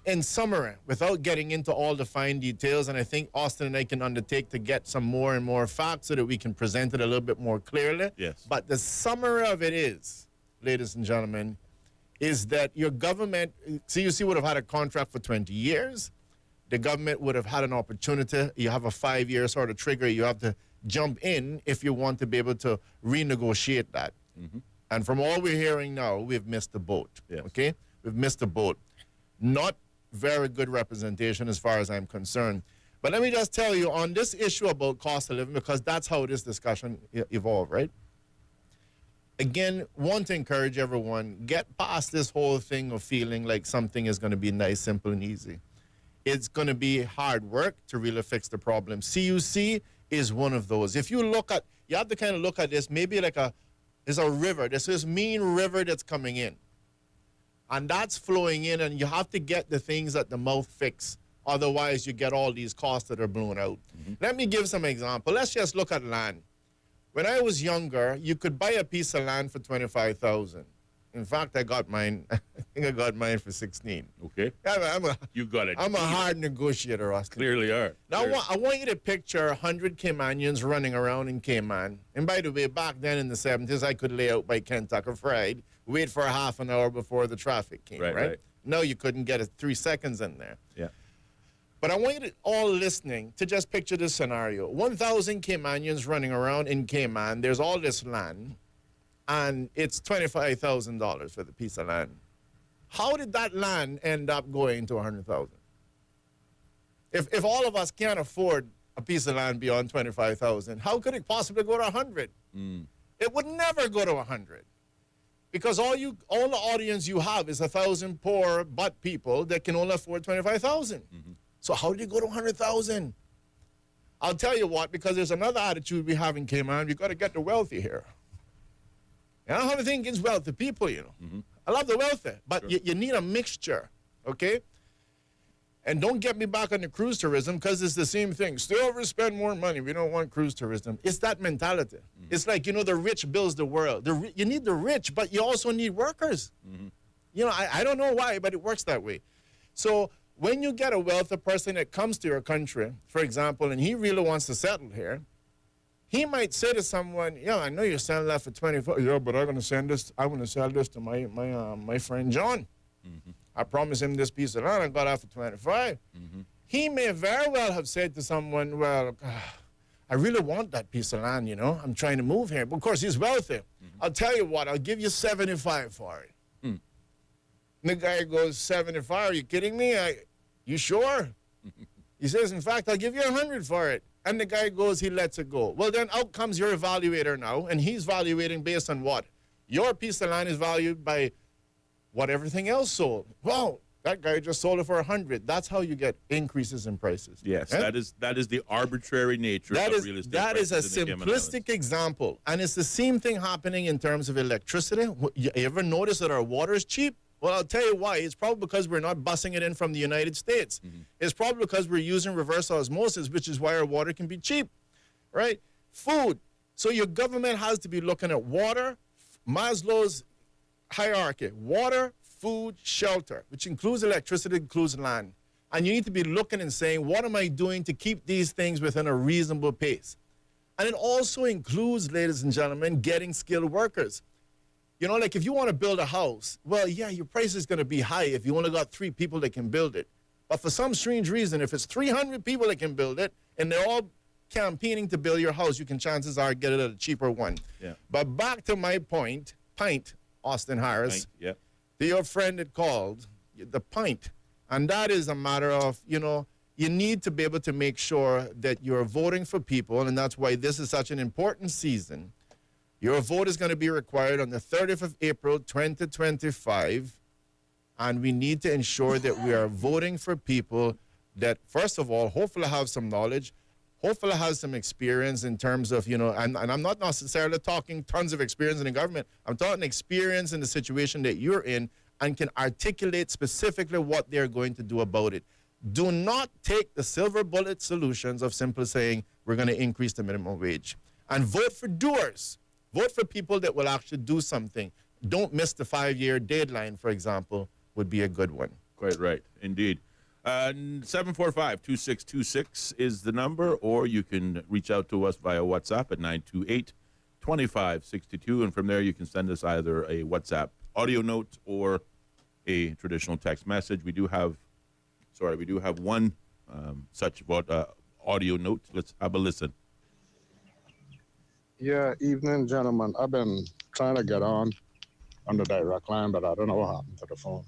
in summary, without getting into all the fine details, and I think Austin and I can undertake to get some more and more facts so that we can present it a little bit more clearly. Yes. But the summary of it is, ladies and gentlemen, is that your government, CUC would have had a contract for 20 years. The government would have had an opportunity. You have a 5-year sort of trigger. You have to jump in if you want to be able to renegotiate that. Mm-hmm. And from all we're hearing now, we've missed the boat. Yes. Okay? We've missed the boat. Not very good representation as far as I'm concerned. But let me just tell you on this issue about cost of living, because that's how this discussion evolved, right? Again, want to encourage everyone, get past this whole thing of feeling like something is going to be nice, simple, and easy. It's going to be hard work to really fix the problem. CUC is one of those. If you look at, you have to kind of look at this, maybe like there's a river. There's this mean river that's coming in. And that's flowing in, and you have to get the things at the mouth fixed. Otherwise, you get all these costs that are blown out. Mm-hmm. Let me give some example. Let's just look at land. When I was younger, you could buy a piece of land for $25,000. In fact, I got mine. I think I got mine for 16. Okay. You got it. I'm a hard negotiator, Austin. Clearly are. Now, I want you to picture 100 Caymanians running around in Cayman. And by the way, back then in the 70s, I could lay out by Kentucky Fried, wait for a half an hour before the traffic came, right? No, you couldn't get it 3 seconds in there. Yeah. But I want you to all listening to just picture this scenario. 1,000 Caymanians running around in Cayman. There's all this land, and it's $25,000 for the piece of land. How did that land end up going to $100,000? If all of us can't afford a piece of land beyond $25,000, how could it possibly go to $100? It would never go to $100. Because all the audience you have is 1,000 poor butt people that can only afford $25,000. So how did it go to $100,000? I'll tell you what, because there's another attitude we have in Cayman. We got to get the wealthy here. And I don't have anything against wealthy people, I love the wealthy, but you need a mixture, okay? And don't get me back on the cruise tourism, because it's the same thing. Still overspend more money. We don't want cruise tourism. It's that mentality. It's like, the rich builds the world. You need the rich, but you also need workers. I don't know why, but it works that way. So when you get a wealthy person that comes to your country, for example, and he really wants to settle here, he might say to someone, I know you're selling that for $24. Yeah, but I'm going to sell this to my friend John. I promised him this piece of land. I got out for $25. He may very well have said to someone, well, I really want that piece of land, I'm trying to move here. But of course, he's wealthy. I'll tell you what, I'll give you $75 for it. And the guy goes, $75? Are you kidding me? You sure? He says, in fact, I'll give you $100 for it. And the guy goes, he lets it go. Well, then out comes your evaluator now, and he's evaluating based on what? Your piece of land is valued by what everything else sold. Well, that guy just sold it for $100. That's how you get increases in prices. Yes, that is the arbitrary nature of real estate. That is a simplistic example. And it's the same thing happening in terms of electricity. You ever notice that our water is cheap? Well, I'll tell you why. It's probably because we're not busing it in from the United States. It's probably because we're using reverse osmosis, which is why our water can be cheap, right? Food. So your government has to be looking at water, Maslow's hierarchy, water, food, shelter, which includes electricity, includes land. And you need to be looking and saying, what am I doing to keep these things within a reasonable pace? And it also includes, ladies and gentlemen, getting skilled workers. You know, like if you want to build a house, well, yeah, your price is going to be high if you only got 3 people that can build it. But for some strange reason, if it's 300 people that can build it, and they're all campaigning to build your house, you can chances are get it at a cheaper one. Yeah. But back to my point, Austin Harris, yeah. to your friend that called, the point, and that is a matter of, you know, you need to be able to make sure that you're voting for people, and that's why this is such an important season. Your vote is going to be required on the 30th of April, 2025, and we need to ensure that we are voting for people that, first of all, hopefully have some knowledge, hopefully has some experience in terms of, you know, and I'm not necessarily talking tons of experience in the government. I'm talking experience in the situation that you're in and can articulate specifically what they're going to do about it. Do not take the silver bullet solutions of simply saying we're going to increase the minimum wage. And vote for doers. Vote for people that will actually do something. Don't miss the 5-year deadline, for example, would be a good one. Quite right, indeed. 745-2626 is the number, or you can reach out to us via WhatsApp at 928-2562, and from there you can send us either a WhatsApp audio note or a traditional text message. We do have one such audio note. Let's have a listen. Yeah, evening, gentlemen. I've been trying to get on the direct line, but I don't know what happened to the phone.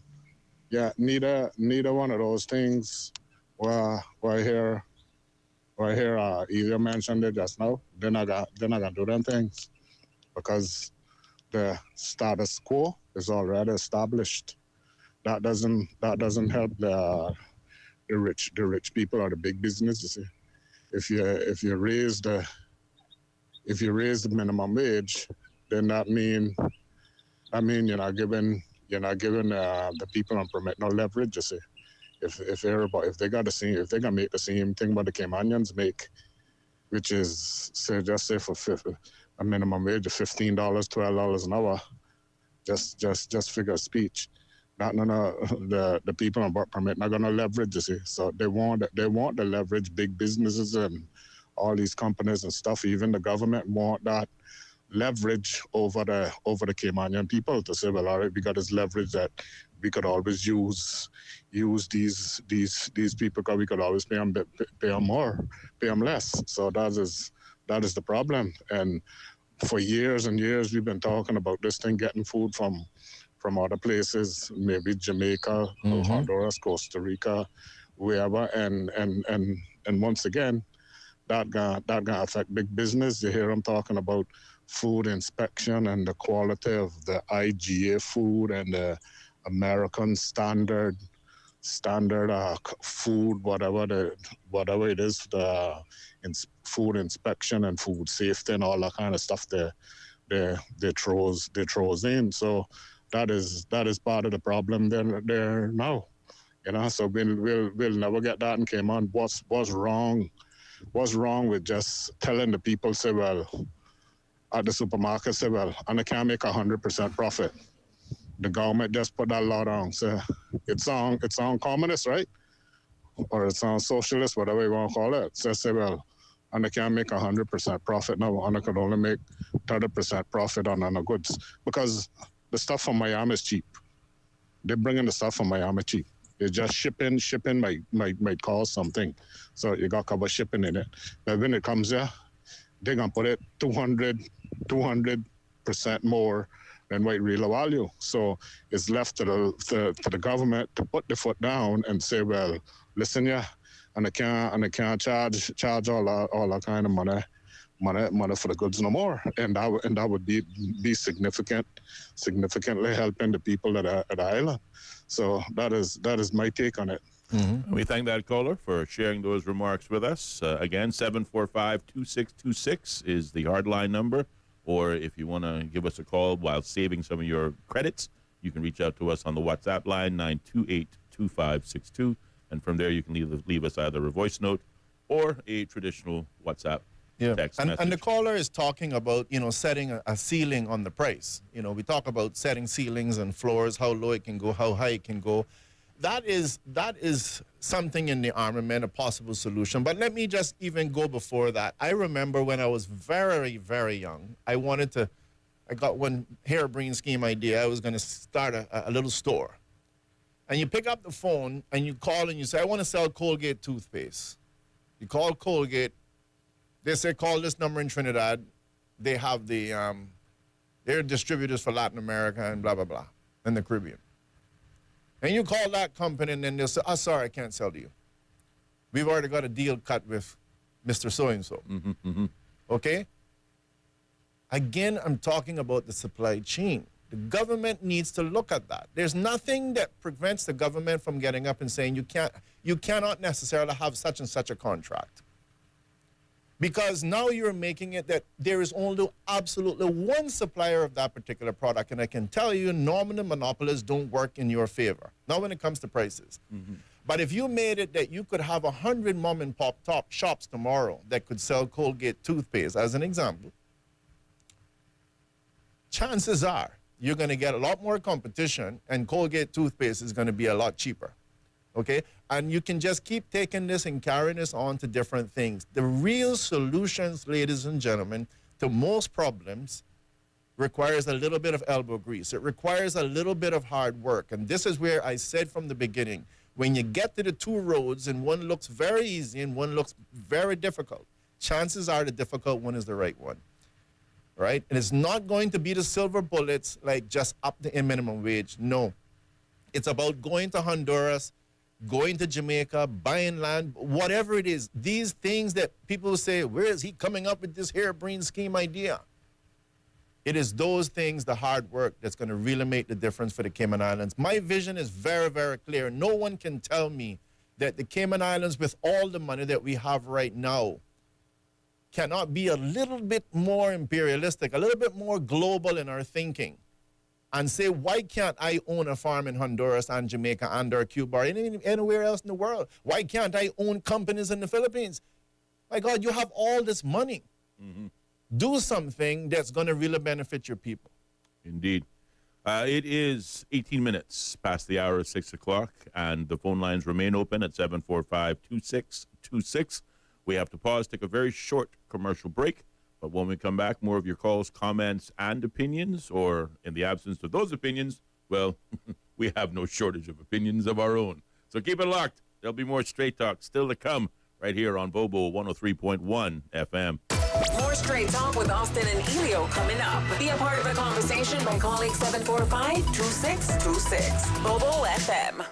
Yeah, neither one of those things where I hear Ellio mentioned it just now. They're not gonna do them things because the status quo is already established. That doesn't help the rich people or the big business. You see, if you raise the minimum wage, then that mean you're not giving the people on permit no leverage. You see, if they can make the same thing what the Caymanians make, which is say for a minimum wage of $15, $12 an hour, just figure of speech. The people on work permit not gonna leverage. You see, so they want the leverage. Big businesses and all these companies and stuff, even the government want that leverage over the Caymanian people to say, well, all right, we got this leverage that we could always use these people because we could always pay them more, pay them less. So that is the problem. And for years and years, we've been talking about this thing, getting food from other places, maybe Jamaica, Honduras, Costa Rica, wherever, and once again, that gonna affect big business. You hear them talking about food inspection and the quality of the IGA food and the American standard food, whatever it is, the food inspection and food safety and all that kind of stuff. They throws in. So that is part of the problem there now. You know, so we'll never get that in Cayman. What's wrong? What's wrong with just telling the people, say, well, at the supermarket, say, well, and I can't make 100% profit. The government just put that law down. So it's on communist, right? Or it's on socialist, whatever you want to call it. So say, well, and I can't make 100% profit now, and I could only make 30% profit on the goods because the stuff from Miami is cheap. They're bringing the stuff from Miami cheap. It's just shipping might cost something. So you got to cover shipping in it. But when it comes here, they're going to put it 200% more than what it really value. So it's left to the government to put the foot down and say, well, listen, yeah, and I can't charge all that kind of money for the goods no more. And that would be significantly helping the people at the island. So that is my take on it. Mm-hmm. We thank that caller for sharing those remarks with us. Again, 745-2626 is the hardline number. Or if you want to give us a call while saving some of your credits, you can reach out to us on the WhatsApp line, 928-2562. And from there, you can leave us either a voice note or a traditional WhatsApp text and message. the caller is talking about, setting a ceiling on the price. We talk about setting ceilings and floors, how low it can go, how high it can go. That is something in the armament, a possible solution. But let me just even go before that. I remember when I was very, very young, I got one harebrained scheme idea. I was going to start a little store. And you pick up the phone and you call and you say, I want to sell Colgate toothpaste. You call Colgate. They say, call this number in Trinidad. They have they're distributors for Latin America and blah, blah, blah, and the Caribbean. And you call that company and then they'll say, sorry, I can't sell to you. We've already got a deal cut with Mr. So-and-so. Okay? Again, I'm talking about the supply chain. The government needs to look at that. There's nothing that prevents the government from getting up and saying you cannot necessarily have such and such a contract. Because now you're making it that there is only absolutely one supplier of that particular product. And I can tell you, normally monopolists don't work in your favor, not when it comes to prices. But if you made it that you could have 100 mom and pop top shops tomorrow that could sell Colgate toothpaste, as an example, chances are you're going to get a lot more competition and Colgate toothpaste is going to be a lot cheaper. Okay? And you can just keep taking this and carrying this on to different things. The real solutions, ladies and gentlemen, to most problems requires a little bit of elbow grease. It requires a little bit of hard work. And this is where I said from the beginning, when you get to the two roads and one looks very easy and one looks very difficult, chances are the difficult one is the right one. Right? And it's not going to be the silver bullets like just up the minimum wage. No. It's about going to Honduras, going to Jamaica, buying land, whatever it is. These things that people say, where is he coming up with this harebrained scheme idea? It is those things, the hard work, that's going to really make the difference for the Cayman Islands. My vision is very, very clear. No one can tell me that the Cayman Islands, with all the money that we have right now, cannot be a little bit more imperialistic, a little bit more global in our thinking, and say, why can't I own a farm in Honduras and Jamaica and or Cuba or anywhere else in the world? Why can't I own companies in the Philippines? My God, you have all this money. Do something that's going to really benefit your people. Indeed. It is 18 minutes past the hour of 6 o'clock, and the phone lines remain open at 745-2626. We have to pause, take a very short commercial break. But when we come back, more of your calls, comments, and opinions, or in the absence of those opinions, well, we have no shortage of opinions of our own. So keep it locked. There'll be more Straight Talk still to come right here on Bobo 103.1 FM. More Straight Talk with Austin and Ellio coming up. Be a part of the conversation by calling 745-2626. Bobo FM.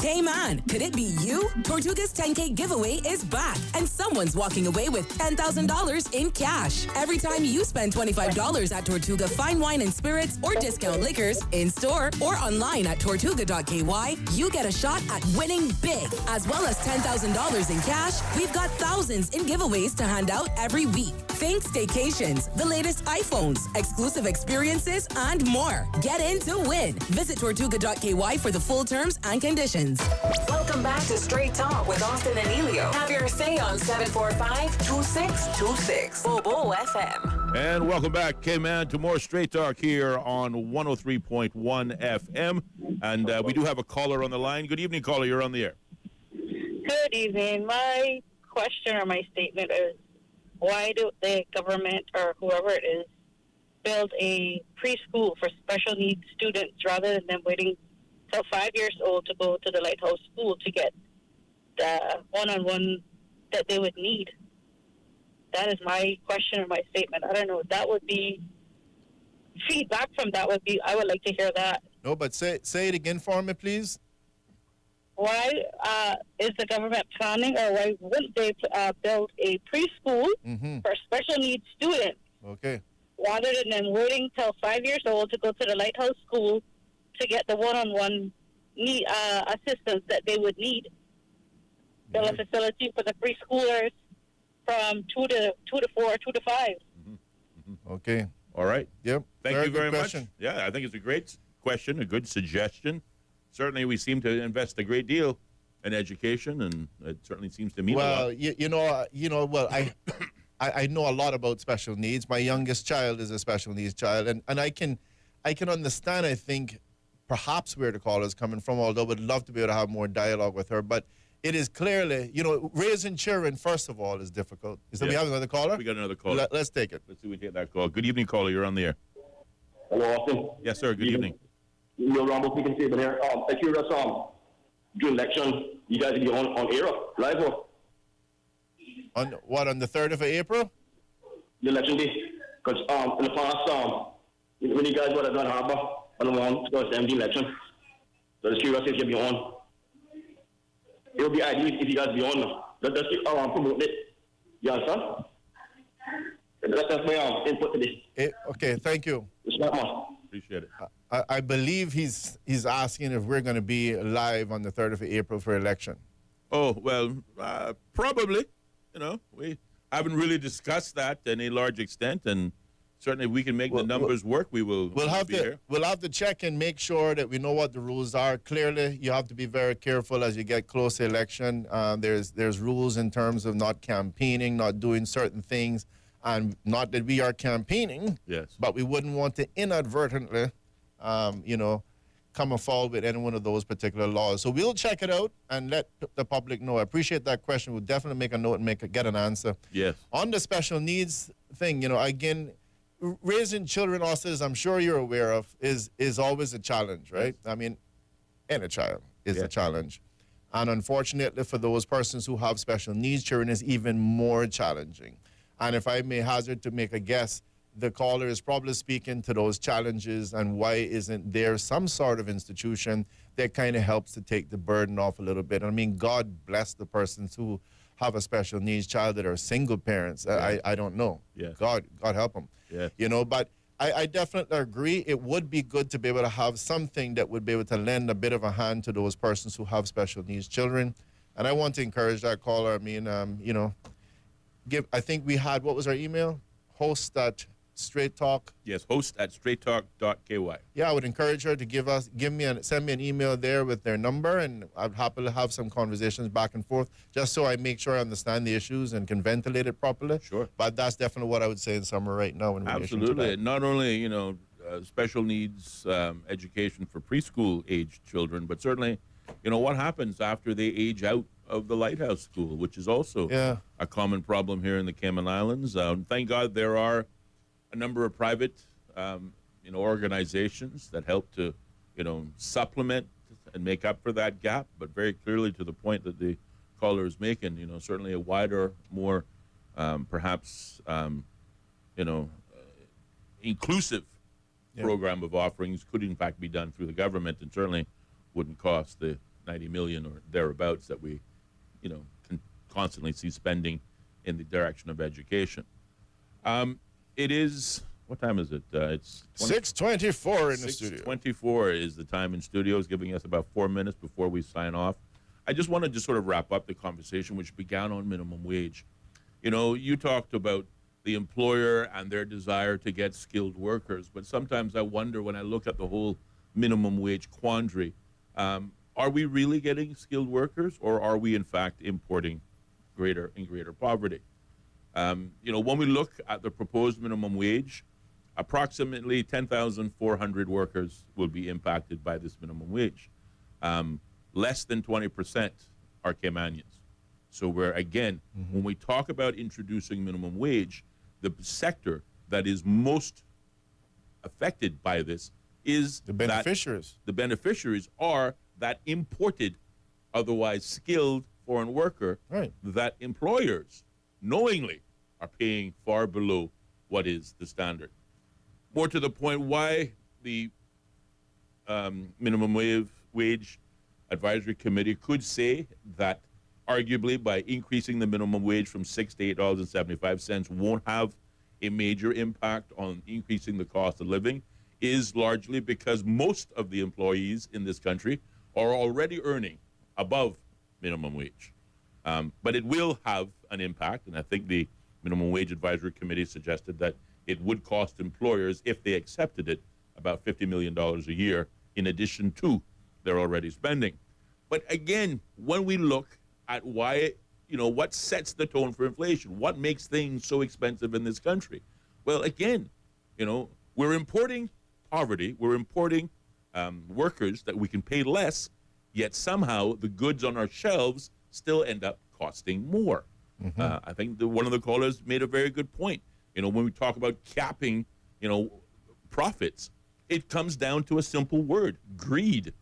Hey man, could it be you? Tortuga's 10K giveaway is back, and someone's walking away with $10,000 in cash. Every time you spend $25 at Tortuga Fine Wine and Spirits or discount liquors in-store or online at tortuga.ky, you get a shot at winning big. As well as $10,000 in cash, we've got thousands in giveaways to hand out every week. Think staycations, the latest iPhones, exclusive experiences, and more. Get in to win. Visit tortuga.ky for the full terms and conditions. Welcome back to Straight Talk with Austin and Ellio. Have your say on 745-2626. Bobo FM. And welcome back, K-Man, to more Straight Talk here on 103.1 FM. And we do have a caller on the line. Good evening, caller. You're on the air. Good evening. My question or my statement is, why do the government or whoever it is build a preschool for special needs students rather than them waiting till 5 years old to go to the Lighthouse School to get the one-on-one that they would need? That is my question or my statement. I don't know. That would be feedback from that would be, I would like to hear that. No, but say it again for me, please. Why is the government planning, or why wouldn't they build a preschool for special needs students? Okay. Rather than them waiting till 5 years old to go to the Lighthouse School to get the one-on-one assistance that they would need. Build a facility for the preschoolers from 2 to 4, 2 to 5. Okay. All right. Yep. Thank you very much. Question. Yeah, I think it's a great question, a good suggestion. Certainly, we seem to invest a great deal and education, and it certainly seems to mean a Well, lot. well, I know a lot about special needs. My youngest child is a special needs child, and I can understand, I think, perhaps where the caller is coming from, although I would love to be able to have more dialogue with her. But it is clearly, raising children, first of all, is difficult. Is that we have another caller? We got another caller. Let's take it. Let's see if we take that call. Good evening, caller. You're on the air. Hello, Austin. Yes, sir. Good evening. You're Rambo speaking to you here. I curious, during election, you guys will be on air, live or? On what, on the 3rd of April? The election day. Because in the past, when you guys were at Don Harbor, I don't want to go to the election. So I was curious if you'll be on. It would be ideal if you guys be on. Let's keep promoting it. You understand? That's my input today. Okay, thank you. Appreciate it. I believe he's asking if we're going to be live on the 3rd of April for election. Oh, well, probably. We haven't really discussed that to any large extent, and certainly if we can make the numbers work, we'll have be to here. We'll have to check and make sure that we know what the rules are. Clearly, you have to be very careful as you get close to election. There's rules in terms of not campaigning, not doing certain things, and not that we are campaigning. Yes. But we wouldn't want to inadvertently, come forward with any one of those particular laws. So we'll check it out and let the public know. I appreciate that question. We'll definitely make a note and get an answer. Yes. On the special needs thing, again, raising children, also, as I'm sure you're aware of, is always a challenge, right? I mean, any child is a challenge. And unfortunately, for those persons who have special needs, children is even more challenging. And if I may hazard to make a guess, the caller is probably speaking to those challenges and why isn't there some sort of institution that kind of helps to take the burden off a little bit. I mean, God bless the persons who have a special needs child that are single parents. I don't know. Yes. God help them. Yes. But I definitely agree. It would be good to be able to have something that would be able to lend a bit of a hand to those persons who have special needs children. And I want to encourage that caller. I mean, I think we had, what was our email? Host at Straight Talk. Yes, host at straighttalk.ky. Yeah, I would encourage her to send me an email there with their number, and I'd happily have some conversations back and forth, just so I make sure I understand the issues and can ventilate it properly. Sure. But that's definitely what I would say in summary right now. In relation to Absolutely. that. Not only, special needs education for preschool age children, but certainly, what happens after they age out of the Lighthouse School, which is also a common problem here in the Cayman Islands. Thank God there are a number of private, organizations that help to, supplement and make up for that gap. But very clearly, to the point that the caller is making, certainly a wider, more, perhaps, inclusive program of offerings could in fact be done through the government, and certainly wouldn't cost the 90 million or thereabouts that we, can constantly see spending in the direction of education. It is, what time is it? It's 6:24 in the studio. 6:24 is the time in studios, giving us about 4 minutes before we sign off. I just wanted to sort of wrap up the conversation, which began on minimum wage. You talked about the employer and their desire to get skilled workers, but sometimes I wonder, when I look at the whole minimum wage quandary, are we really getting skilled workers, or are we in fact importing greater poverty? When we look at the proposed minimum wage, approximately 10,400 workers will be impacted by this minimum wage. Less than 20% are Caymanians. So when we talk about introducing minimum wage, the sector that is most affected by this is the beneficiaries. The beneficiaries are that imported, otherwise skilled foreign worker that employers knowingly are paying far below what is the standard. More to the point, why the minimum wage advisory committee could say that arguably by increasing the minimum wage from $6 to $8.75 won't have a major impact on increasing the cost of living is largely because most of the employees in this country are already earning above minimum wage. But it will have an impact, and I think the Minimum Wage Advisory Committee suggested that it would cost employers, if they accepted it, about $50 million a year in addition to their already spending. But again, when we look at why, what sets the tone for inflation, what makes things so expensive in this country? Well, again, we're importing poverty, we're importing workers that we can pay less, yet somehow the goods on our shelves still end up costing more. I think one of the callers made a very good point. When we talk about capping, profits, it comes down to a simple word: greed.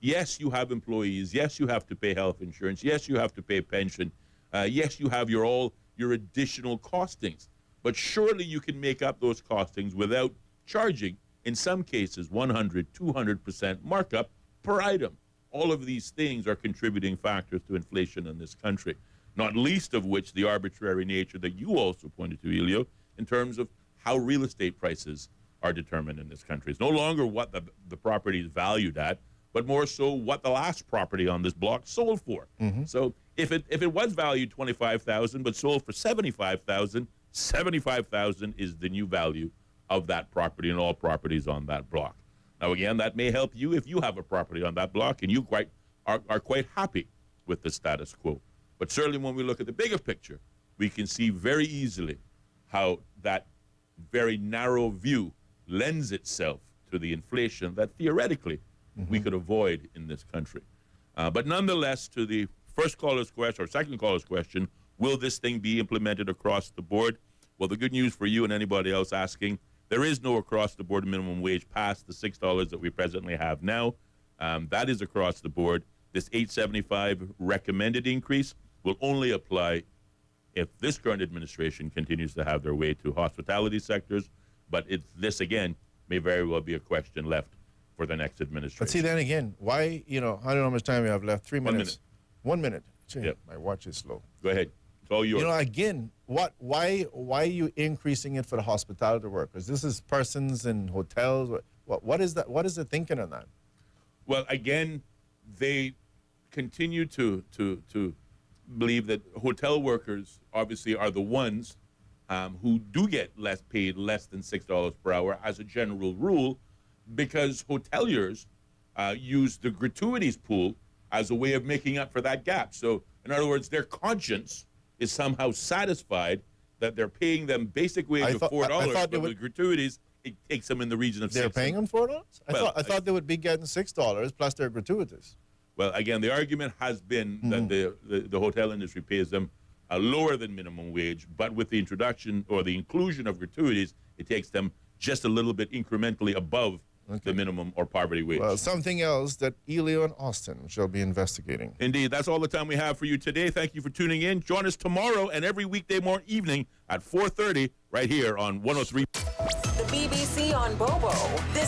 Yes, you have employees. Yes, you have to pay health insurance. Yes, you have to pay pension. Yes, you have your additional costings. But surely you can make up those costings without charging, in some cases, 100, 200% markup per item. All of these things are contributing factors to inflation in this country, not least of which the arbitrary nature that you also pointed to, Ellio, in terms of how real estate prices are determined in this country. It's no longer what the property is valued at, but more so what the last property on this block sold for. So if it was valued $25,000 but sold for $75,000, $75,000 is the new value of that property and all properties on that block. Now, again, that may help you if you have a property on that block and you are quite happy with the status quo. But certainly when we look at the bigger picture, we can see very easily how that very narrow view lends itself to the inflation that theoretically we could avoid in this country. But nonetheless, to the first caller's question or second caller's question, will this thing be implemented across the board? Well, the good news for you and anybody else asking, there is no across-the-board minimum wage past the $6 that we presently have now. That is across the board. This $8.75 recommended increase will only apply if this current administration continues to have their way to hospitality sectors. But this, again, may very well be a question left for the next administration. But see, then again, why, I don't know how much time we have left. 3 minutes. 1 minute. Gee, Yep. My watch is slow. Go ahead. It's all yours. Again, why are you increasing it for the hospitality workers? This is persons in hotels. What is that? What is the thinking on that? Well, again, they continue to believe that hotel workers obviously are the ones who do get paid less than $6 per hour as a general rule, because hoteliers use the gratuities pool as a way of making up for that gap. So, in other words, their conscience is somehow satisfied that they're paying them basic wage of $4, but with gratuities, it takes them in the region of $6. They're paying them $4? I thought they would be getting $6 plus their gratuities. Well, again, the argument has been that the hotel industry pays them a lower than minimum wage, but with the introduction or the inclusion of gratuities, it takes them just a little bit incrementally above the minimum or poverty wage. Well, something else that Ellio and Austin shall be investigating. Indeed. That's all the time we have for you today. Thank you for tuning in. Join us tomorrow and every weekday evening at 4:30 right here on 103. The BBC on Bobo. This